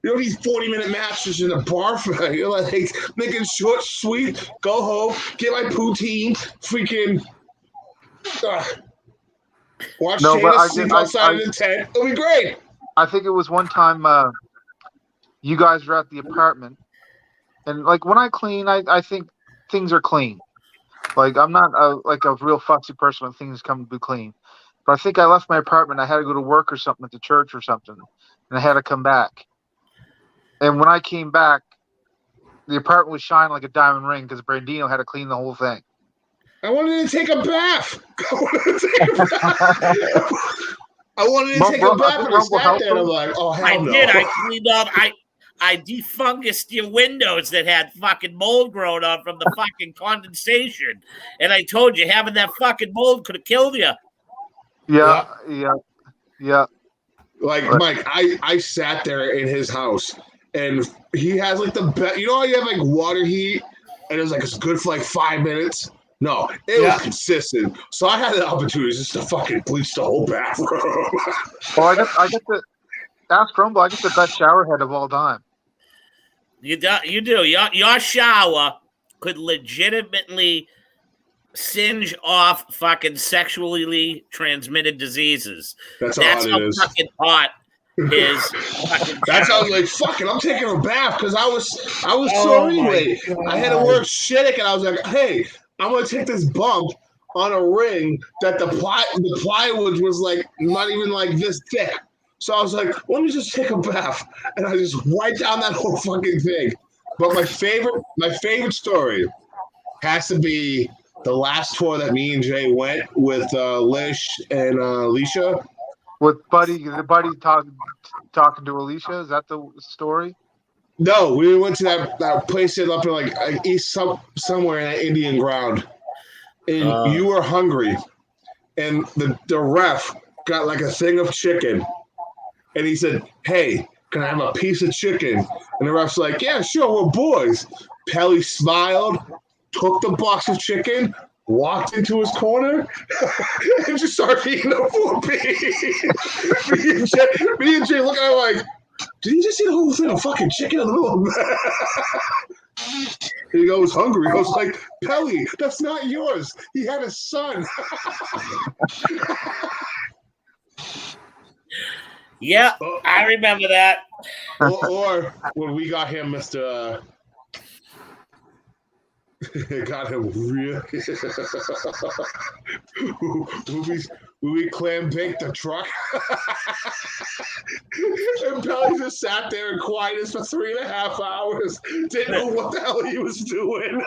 You know these 40-minute matches in a bar for you're like making short, sweet, go home, get my poutine, freaking watch Shayna sleep outside of the tent. It'll be great. I think it was one time you guys were at the apartment, and when I clean, I think things are clean. I'm not a real fussy person when things come to be clean. But I think I left my apartment. I had to go to work or something at the church or something, and I had to come back. And when I came back, the apartment was shining like a diamond ring because Brandino had to clean the whole thing. I wanted to take a bath. I wanted to take a bath, and I sat there and I'm like, oh, hell no. I did. I cleaned up. I defungused your windows that had fucking mold growing on from the fucking condensation. And I told you, having that fucking mold could have killed you. Yeah. Mike, I sat there in his house, and he has the best. You know how you have water heat, and it's good for 5 minutes? No, it was consistent. So I had the opportunity just to fucking bleach the whole bathroom. Well, I get the ask Rumble. I get the best shower head of all time. You do. Your shower could legitimately singe off fucking sexually transmitted diseases. That's how it is. Fucking hot his fucking That's how I was talent. like, fuck it, I'm taking a bath because I was Oh sore my anyway. I had to God. work shittick, and I was like, hey, I'm gonna take this bump on a ring that the plywood was like not even like this thick. So I was like, let me just take a bath, and I just wiped down that whole fucking thing. But my favorite story has to be the last tour that me and Jay went with Lish and Alicia. With the buddy talking to Alicia. Is that the story? No, we went to that place up in like east somewhere in that Indian ground, and you were hungry, and the ref got like a thing of chicken, and he said, "Hey, can I have a piece of chicken?" And the ref's like, "Yeah, sure, we're boys." Pelly smiled, took the box of chicken, walked into his corner, and just started eating the food. me and Jay looking at him like, did he just eat a whole thing of fucking chicken in the middle of that? He goes hungry. I was like, Pelly, that's not yours. He had a son. Yeah, I remember that. Or when we got him, Mr. got him real. when we clam baked the truck. And Pelly just sat there in quietness for 3.5 hours. Didn't know what the hell he was doing.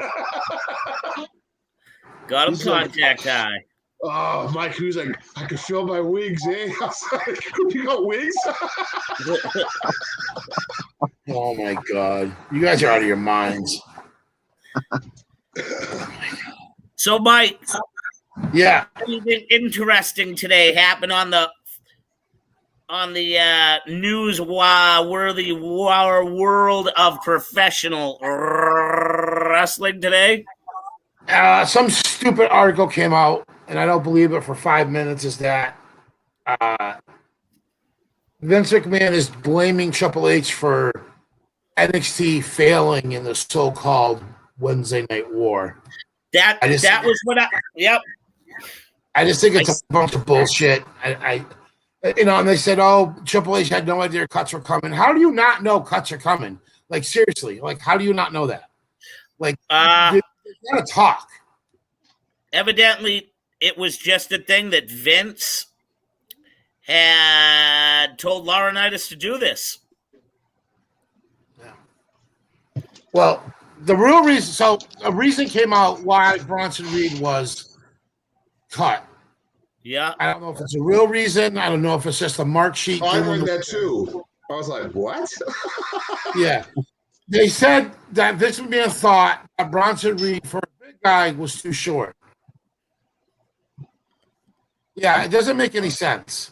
Got him He's like, contact high. oh, Mike, he was like, I can feel my wings, eh? I was like, you got wings? Oh my God. You guys are out of your minds. So, Mike, Yeah. anything interesting today happened on the news-worthy world of professional wrestling today? Some stupid article came out, and I don't believe it for 5 minutes, is that Vince McMahon is blaming Triple H for NXT failing in the so-called Wednesday Night War. That was what yep. I just think it's a bunch of bullshit. I and they said, oh, Triple H had no idea cuts were coming. How do you not know cuts are coming? Like, seriously, like, how do you not know that? Like, they gotta talk. Evidently, it was just a thing that Vince had told Laurinaitis to do this. Yeah. Well, the real reason, so a reason came out why Bronson Reed was cut. Yeah. I don't know if it's a real reason. I don't know if it's just a mark sheet. I heard that too. I was like, what? Yeah. They said that Vince McMahon thought that Bronson Reed, for a big guy, was too short. Yeah, it doesn't make any sense.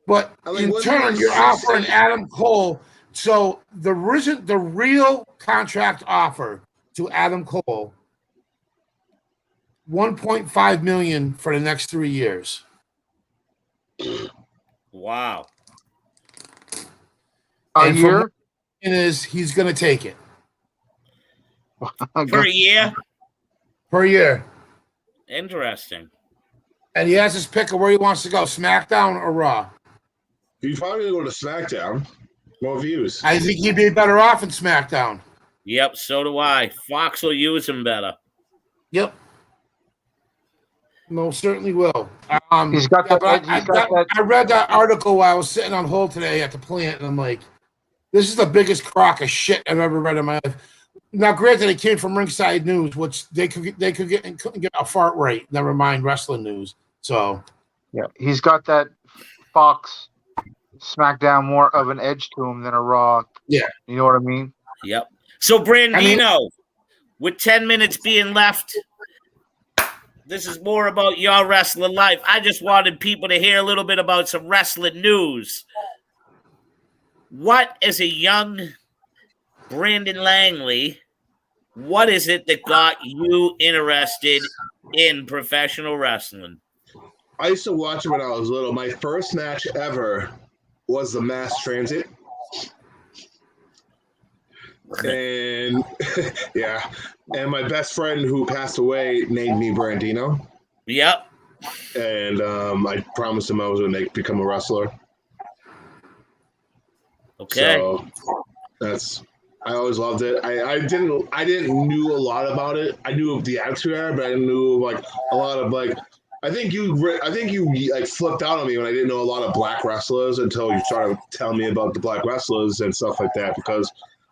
But in turn, you're offering Adam Cole. So the real contract offer to Adam Cole, $1.5 million for the next 3 years. Wow. A year? He's going to take it. Per year? Per year. Interesting. And he has his pick of where he wants to go, SmackDown or Raw. He's probably going to go to SmackDown. More views. I think he'd be better off in SmackDown. Yep, so do I. Fox will use him better. Yep. Most certainly will. He's got that. I read that article while I was sitting on hold today at the plant, and I'm like, this is the biggest crock of shit I've ever read in my life. Now, granted, it came from Ringside News, which they couldn't get a fart right. Never mind wrestling news. So, yeah, he's got that Fox SmackDown more of an edge to him than a Raw. Yeah, you know what I mean. Yep. So, Brandino, with 10 minutes being left, this is more about your wrestling life. I just wanted people to hear a little bit about some wrestling news. What is a young Brandon Langley? What is it that got you interested in professional wrestling? I used to watch it when I was little. My first match ever was the Mass Transit. And yeah, and my best friend who passed away named me Brandino. Yep. And I promised him I was going to become a wrestler. Okay. So I always loved it. I didn't knew a lot about it. I knew of the Attitude Era, but I knew like a lot of like. I think you like flipped out on me when I didn't know a lot of black wrestlers until you started telling me about the black wrestlers and stuff like that. Because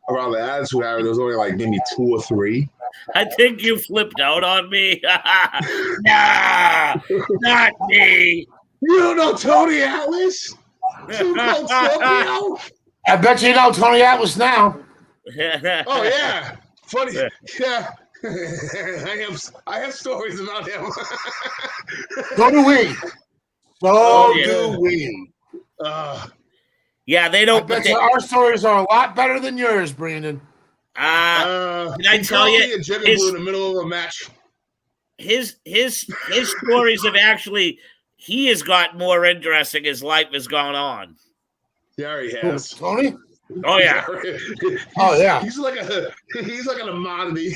around the Attitude Era, there was only like maybe 2 or 3. I think you flipped out on me. Nah, not me. You don't know Tony Atlas? Too Cold Scorpio? I bet you know Tony Atlas now. Oh yeah, funny. Yeah, I have stories about him. So do we. Do we. Yeah, they don't. I bet you our stories are a lot better than yours, Brandon. Can I tell you? In the middle of a match. His stories have actually. He has got more interesting as life has gone on. Yeah, he has. Tony? Oh yeah. He's like an commodity.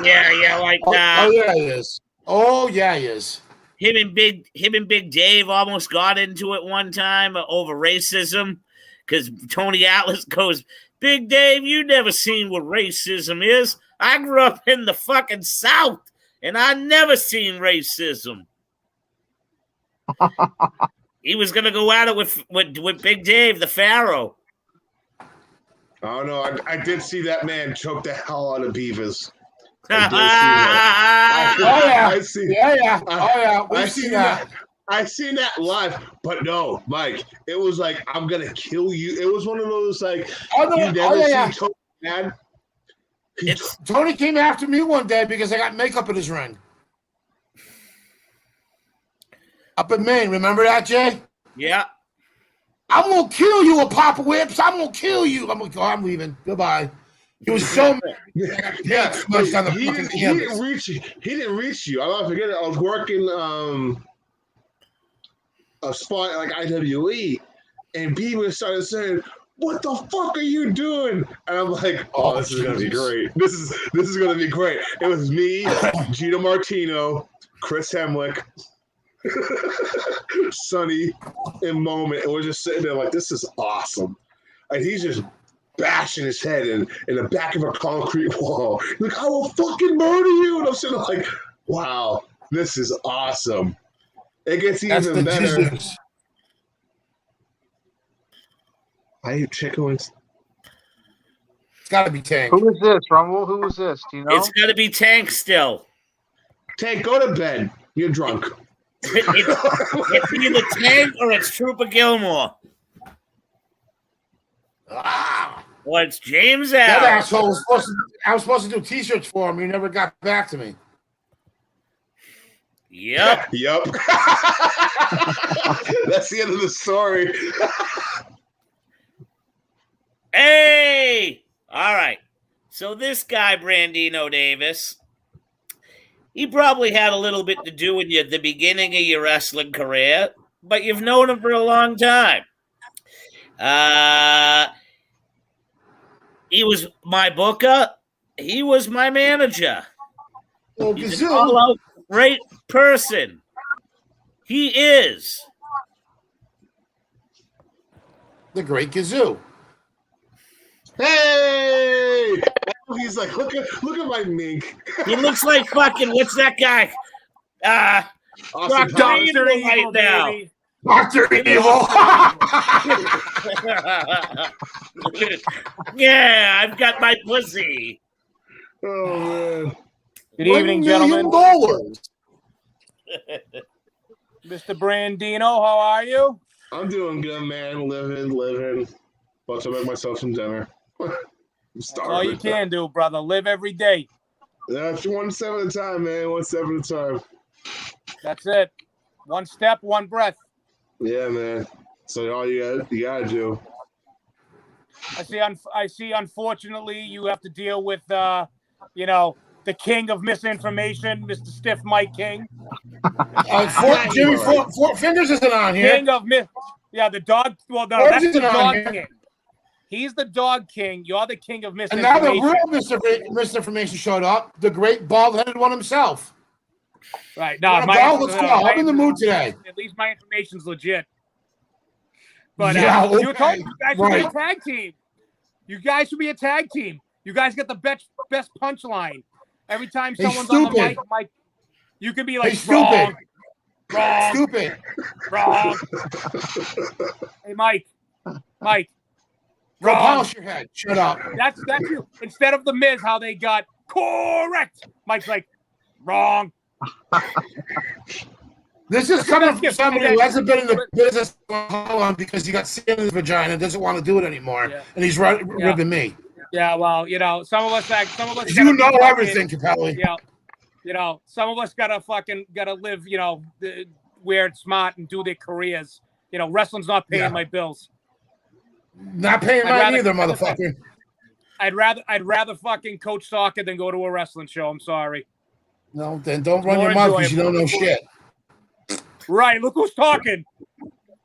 yeah, like oh yeah, he is. Oh yeah, he is. Him and Big Dave almost got into it one time over racism because Tony Atlas goes, Big Dave, you never seen what racism is. I grew up in the fucking South and I never seen racism. He was gonna go at it with Big Dave, the Pharaoh. Oh no, I did see that man choke the hell out of beavers. We've seen that. I seen that live, but no, Mike. It was like I'm gonna kill you. It was one of those like you never seen Tony mad. Tony came after me one day because I got makeup in his ring. Up in Maine, remember that, Jay? Yeah. I'm gonna kill you, a Papa Whips. I'm gonna kill you. I'm leaving. Goodbye. He was so mad. He didn't reach you. He didn't reach you. I'll never forget it. I was working a spot like IWE, and people started saying, "What the fuck are you doing?" And I'm like, "Oh, this is gonna be great. This is gonna be great." It was me, Gino Martino, Chris Hemlick, Sonny, and Moment, and we're just sitting there like, "This is awesome." And he's just bashing his head in the back of a concrete wall. He's like, "I will fucking murder you!" And I'm sitting there like, "Wow, this is awesome." It gets even better. Jesus. I eat chicken wings. It's got to be Tank. Who is this, Rumble? Who is this? Do you know? It's got to be Tank still. Tank, go to bed. You're drunk. It's either Tank or it's Trooper Gilmore. Or it's James Allen. That asshole I was supposed to do T-shirts for him. He never got back to me. Yep. Yep. That's the end of the story. Hey! All right. So this guy, Brandino Davis, he probably had a little bit to do with you at the beginning of your wrestling career, but you've known him for a long time. He was my booker. He was my manager. He's an all-out great person. He is. The Great Kazoo. Hey! He's like, look at my mink. He looks like fucking, what's that guy? Dr. Evil right now. Dr. Evil. Yeah, I've got my pussy. Oh, man. Good evening, gentlemen. $1 Mr. Brandino, how are you? I'm doing good, man. Living. About to make myself some dinner. I'm That's all you can do, brother. Live every day. That's one step at a time, man. One step at a time. That's it. One step, one breath. Yeah, man. So all you gotta do. I see. Unfortunately, you have to deal with, the king of misinformation, Mr. Stiff Mike King. Jimmy Four Fingers isn't on here. King of the dog. Well, no, that's the dog king. He's the dog king. You're the king of misinformation. And now the real misinformation showed up. The great bald-headed one himself. Right. No, let's go. I'm in the mood today. At least my information's legit. But Yeah, you told okay. you guys should be a Right. tag team. You guys should be a tag team. You guys get the best punchline. Every time Hey, someone's on the stupid. mic, you can be like, Hey, stupid. wrong, Stupid. wrong. Hey, Mike, Go wrong. polish your head. Shut up. That's you. Instead of the Miz, how they got correct. Mike's like, wrong. This is coming from That's somebody good. who hasn't been in the business for long because he got sand in his vagina and doesn't want to do it anymore. Yeah. And he's ribbing me. Yeah, well, some of us You know everything, Capelli. Some of us gotta live, weird, smart, and do their careers. Wrestling's not paying my bills. Not paying mine either, motherfucker. I'd rather fucking coach soccer than go to a wrestling show. I'm sorry. No, then don't run your mouth because you don't know shit. Right. Look who's talking.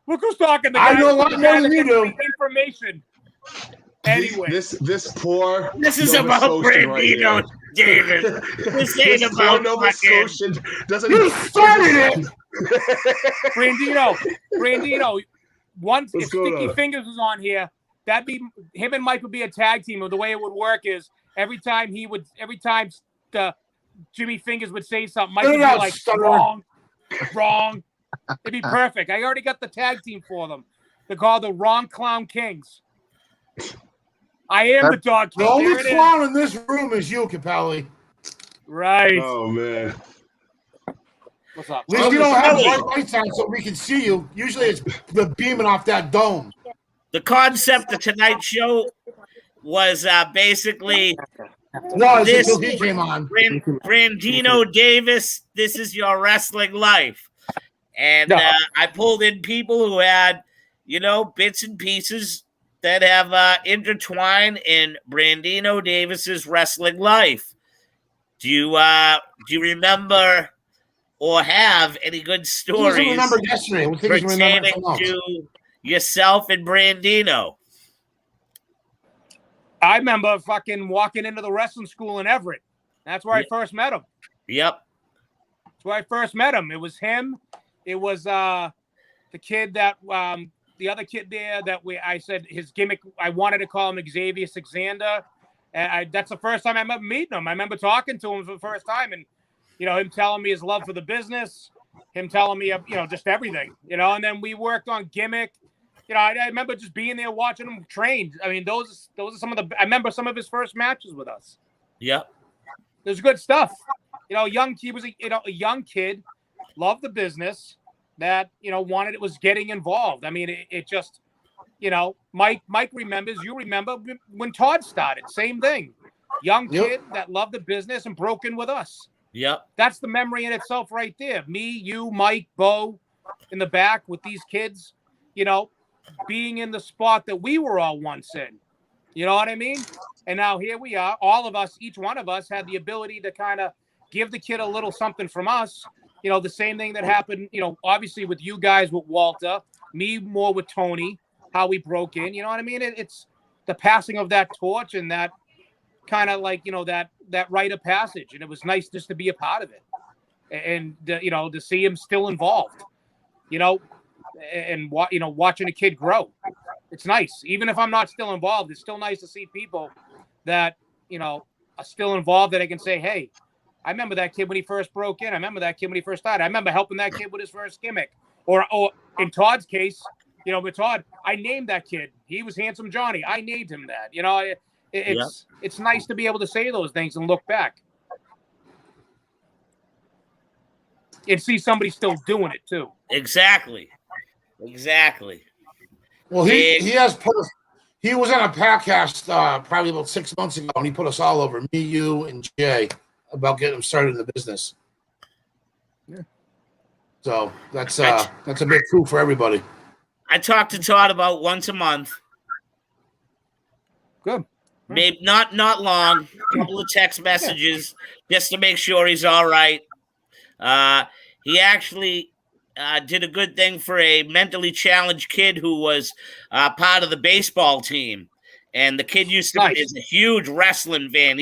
The I know a lot more than you do. Information. Anyway, this poor. This is Nova about Scotian Brandino, right David. This ain't this about poor Nova fucking. Scotian doesn't. You started it. Brandino. Once What's if going Sticky on? Fingers was on here, that'd be him and Mike would be a tag team. And the way it would work is every time the Jimmy Fingers would say something, Mike would be like, wrong. It'd be perfect. I already got the tag team for them. They're called the Wrong Clown Kings. I am the dog king. The only There it is. clown in this room is you, Capelli. Right. Oh man. What's up? At least you don't have Capelli. bright lights on so we can see you. Usually it's the beaming off that dome. The concept of tonight's show was basically this until he came on. Brandino Davis, this is your wrestling life. And I pulled in people who had, bits and pieces that have intertwined in Brandino Davis's wrestling life. Do you remember or have any good stories remember yesterday. pertaining to yourself and Brandino? I remember fucking walking into the wrestling school in Everett. That's where I first met him. Yep. That's where I first met him. It was him. It was the kid that the other kid there that I said his gimmick. I wanted to call him Xavier Alexander. And that's the first time I remember meeting him. I remember talking to him for the first time, and him telling me his love for the business, him telling me just everything, And then we worked on gimmick. I remember just being there watching him train. I mean, those are some of the. I remember some of his first matches with us. Yep. It was good stuff. He was a young kid, loved the business, that was getting involved. I mean, it just, Mike remembers. You remember when Todd started. Same thing. Young kid that loved the business and broke in with us. Yep. That's the memory in itself, right there. Me, you, Mike, Bo, in the back with these kids. Being in the spot that we were all once in. You know what I mean? And now here we are. All of us, each one of us had the ability to kind of give the kid a little something from us. The same thing that happened, obviously with you guys, with Walter, me more with Tony, how we broke in. You know what I mean? It's the passing of that torch and that kind of like, that rite of passage. And it was nice just to be a part of it. And, to see him still involved, and watching a kid grow. It's nice. Even if I'm not still involved, it's still nice to see people that, are still involved, that I can say, hey, I remember that kid when he first broke in. I remember that kid when he first started. I remember helping that kid with his first gimmick. Or in Todd's case, with Todd, I named that kid. He was Handsome Johnny. I named him that. It's nice to be able to say those things and look back. And see somebody still doing it too. Exactly. Well, he was on a podcast probably about 6 months ago, and he put us all over, me, you, and Jay, about getting him started in the business. Yeah. So that's a big coup for everybody. I talk to Todd about once a month. Good. Maybe not long. A couple of text messages just to make sure he's all right. He actually did a good thing for a mentally challenged kid who was part of the baseball team. And the kid is a huge wrestling fan.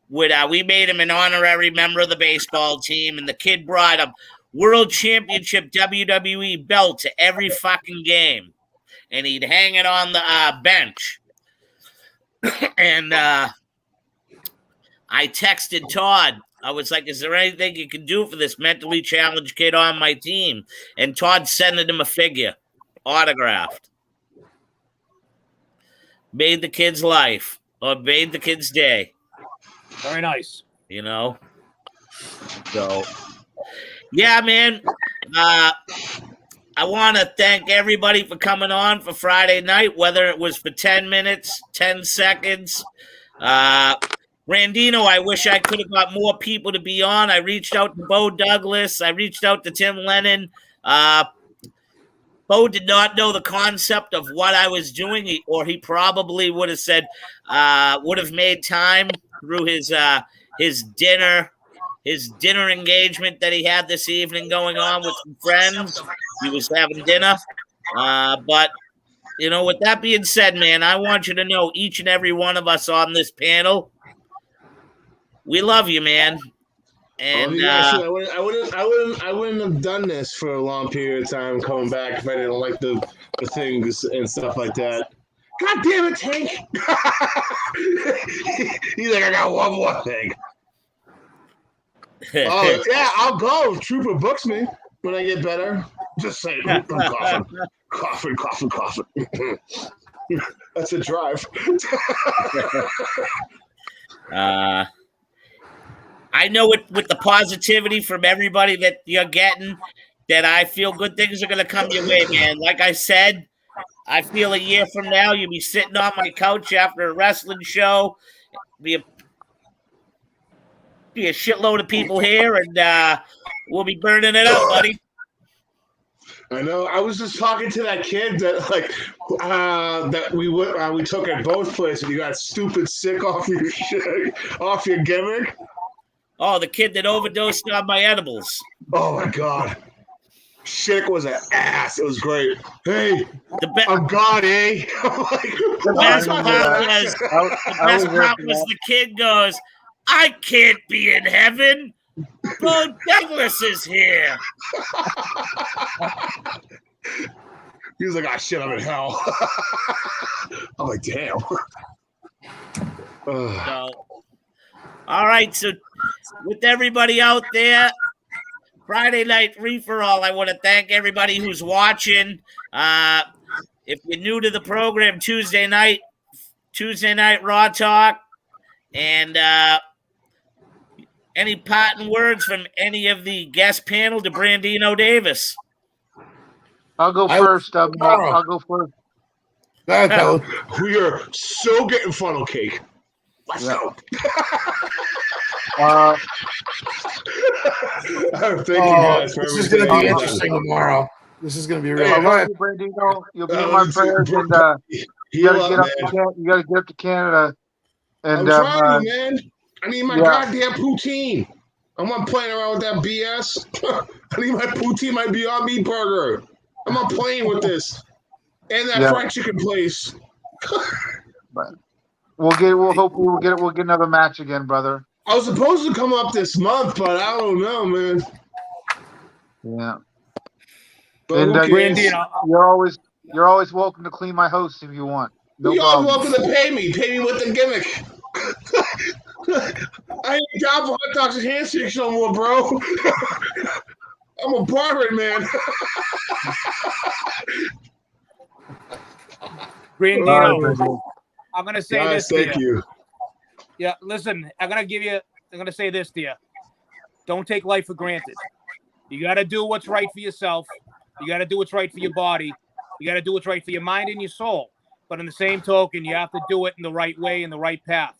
We made him an honorary member of the baseball team, and the kid brought a world championship WWE belt to every fucking game. and he'd hang it on the bench. And I texted Todd. I was like, is there anything you can do for this mentally challenged kid on my team? And Todd sent him a figure, autographed. Made the kid's life, or made the kid's day. Very nice. You know? So, yeah, man. I want to thank everybody for coming on for Friday night, whether it was for 10 minutes, 10 seconds. Brandino, I wish I could have got more people to be on. I reached out to Bo Douglas. I reached out to Tim Lennon. Bo did not know the concept of what I was doing, or he probably would have said, would have made time through his dinner engagement that he had this evening going on with some friends. He was having dinner. But, you know, with that being said, man, I want you to know, each and every one of us on this panel, we love you, man. And I wouldn't have done this for a long period of time coming back if I didn't like the things and stuff like that. God damn it, Tank! He's like, I got one more thing. Oh yeah, I'll go. Trooper books me when I get better. Just saying, I'm coughing. That's a drive. I know with the positivity from everybody that you're getting, that I feel good things are going to come your way, man. Like I said, I feel a year from now you'll be sitting on my couch after a wrestling show. Be a shitload of people here, and we'll be burning it up, buddy. I know. I was just talking to that kid that we took at both places. You got stupid sick off your gimmick. Oh, the kid that overdosed on my edibles. Oh my God. Shit was an ass. It was great. Hey, I'm God, eh? The best part was the kid goes, I can't be in heaven. Bo Douglas is here. He was like, oh shit, I'm in hell. I'm like, damn. So, all right, so with everybody out there, Friday Night Free-for-All, I want to thank everybody who's watching. If you're new to the program, Tuesday night Raw Talk, and any parting words from any of the guest panel to Brandino Davis? I'll go first. I'll go first. We are so getting funnel cake. Let's go. Thank you guys for this is going to be interesting tomorrow. This is going to be really good. I love you, Brandino. You'll be in my prayers, and you got to get up to Canada. And I'm trying to, man. I need my goddamn poutine. I'm not playing around with that BS. I need my poutine, my Beyond Meat burger. I'm not playing with this. And that fried chicken place. We'll get another match again, brother. I was supposed to come up this month, but I don't know, man. Yeah. But you're always welcome to clean my host if you want. No you're problem. always welcome to pay me. Pay me with the gimmick. I ain't down for hot dogs and handshakes no more, bro. I'm a barber, man. Brandino, I'm gonna say this to thank you. Yeah, listen, I'm gonna say this to you. Don't take life for granted. You gotta do what's right for yourself. You gotta do what's right for your body. You gotta do what's right for your mind and your soul. But in the same token, you have to do it in the right way, in the right path.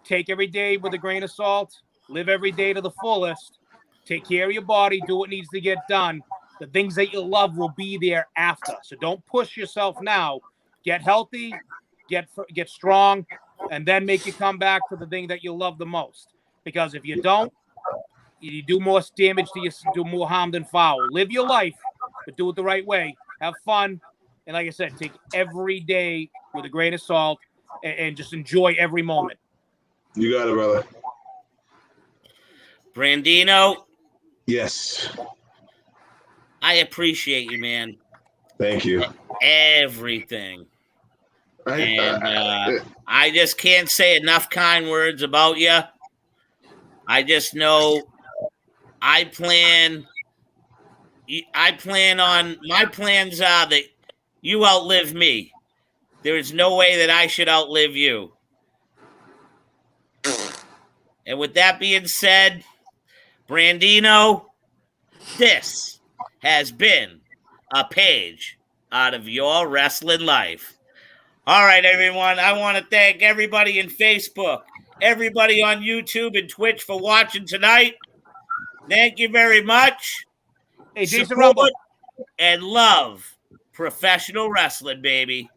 Take every day with a grain of salt. Live every day to the fullest. Take care of your body. Do what needs to get done. The things that you love will be there after. So don't push yourself now. Get healthy, get strong, and then make you come back to the thing that you love the most. Because if you don't, you do more damage to you, do more harm than foul. Live your life, but do it the right way. Have fun. And like I said, take every day with a grain of salt and just enjoy every moment. You got it, brother. Brandino. Yes. I appreciate you, man. Thank you. Everything. And I just can't say enough kind words about you. I just know I plan on my plans are that you outlive me. There is no way that I should outlive you. And with that being said, Brandino, this has been a page out of your wrestling life. All right, everyone. I want to thank everybody in Facebook, everybody on YouTube and Twitch for watching tonight. Thank you very much. Hey, Jason Support Rumble. and love professional wrestling, baby.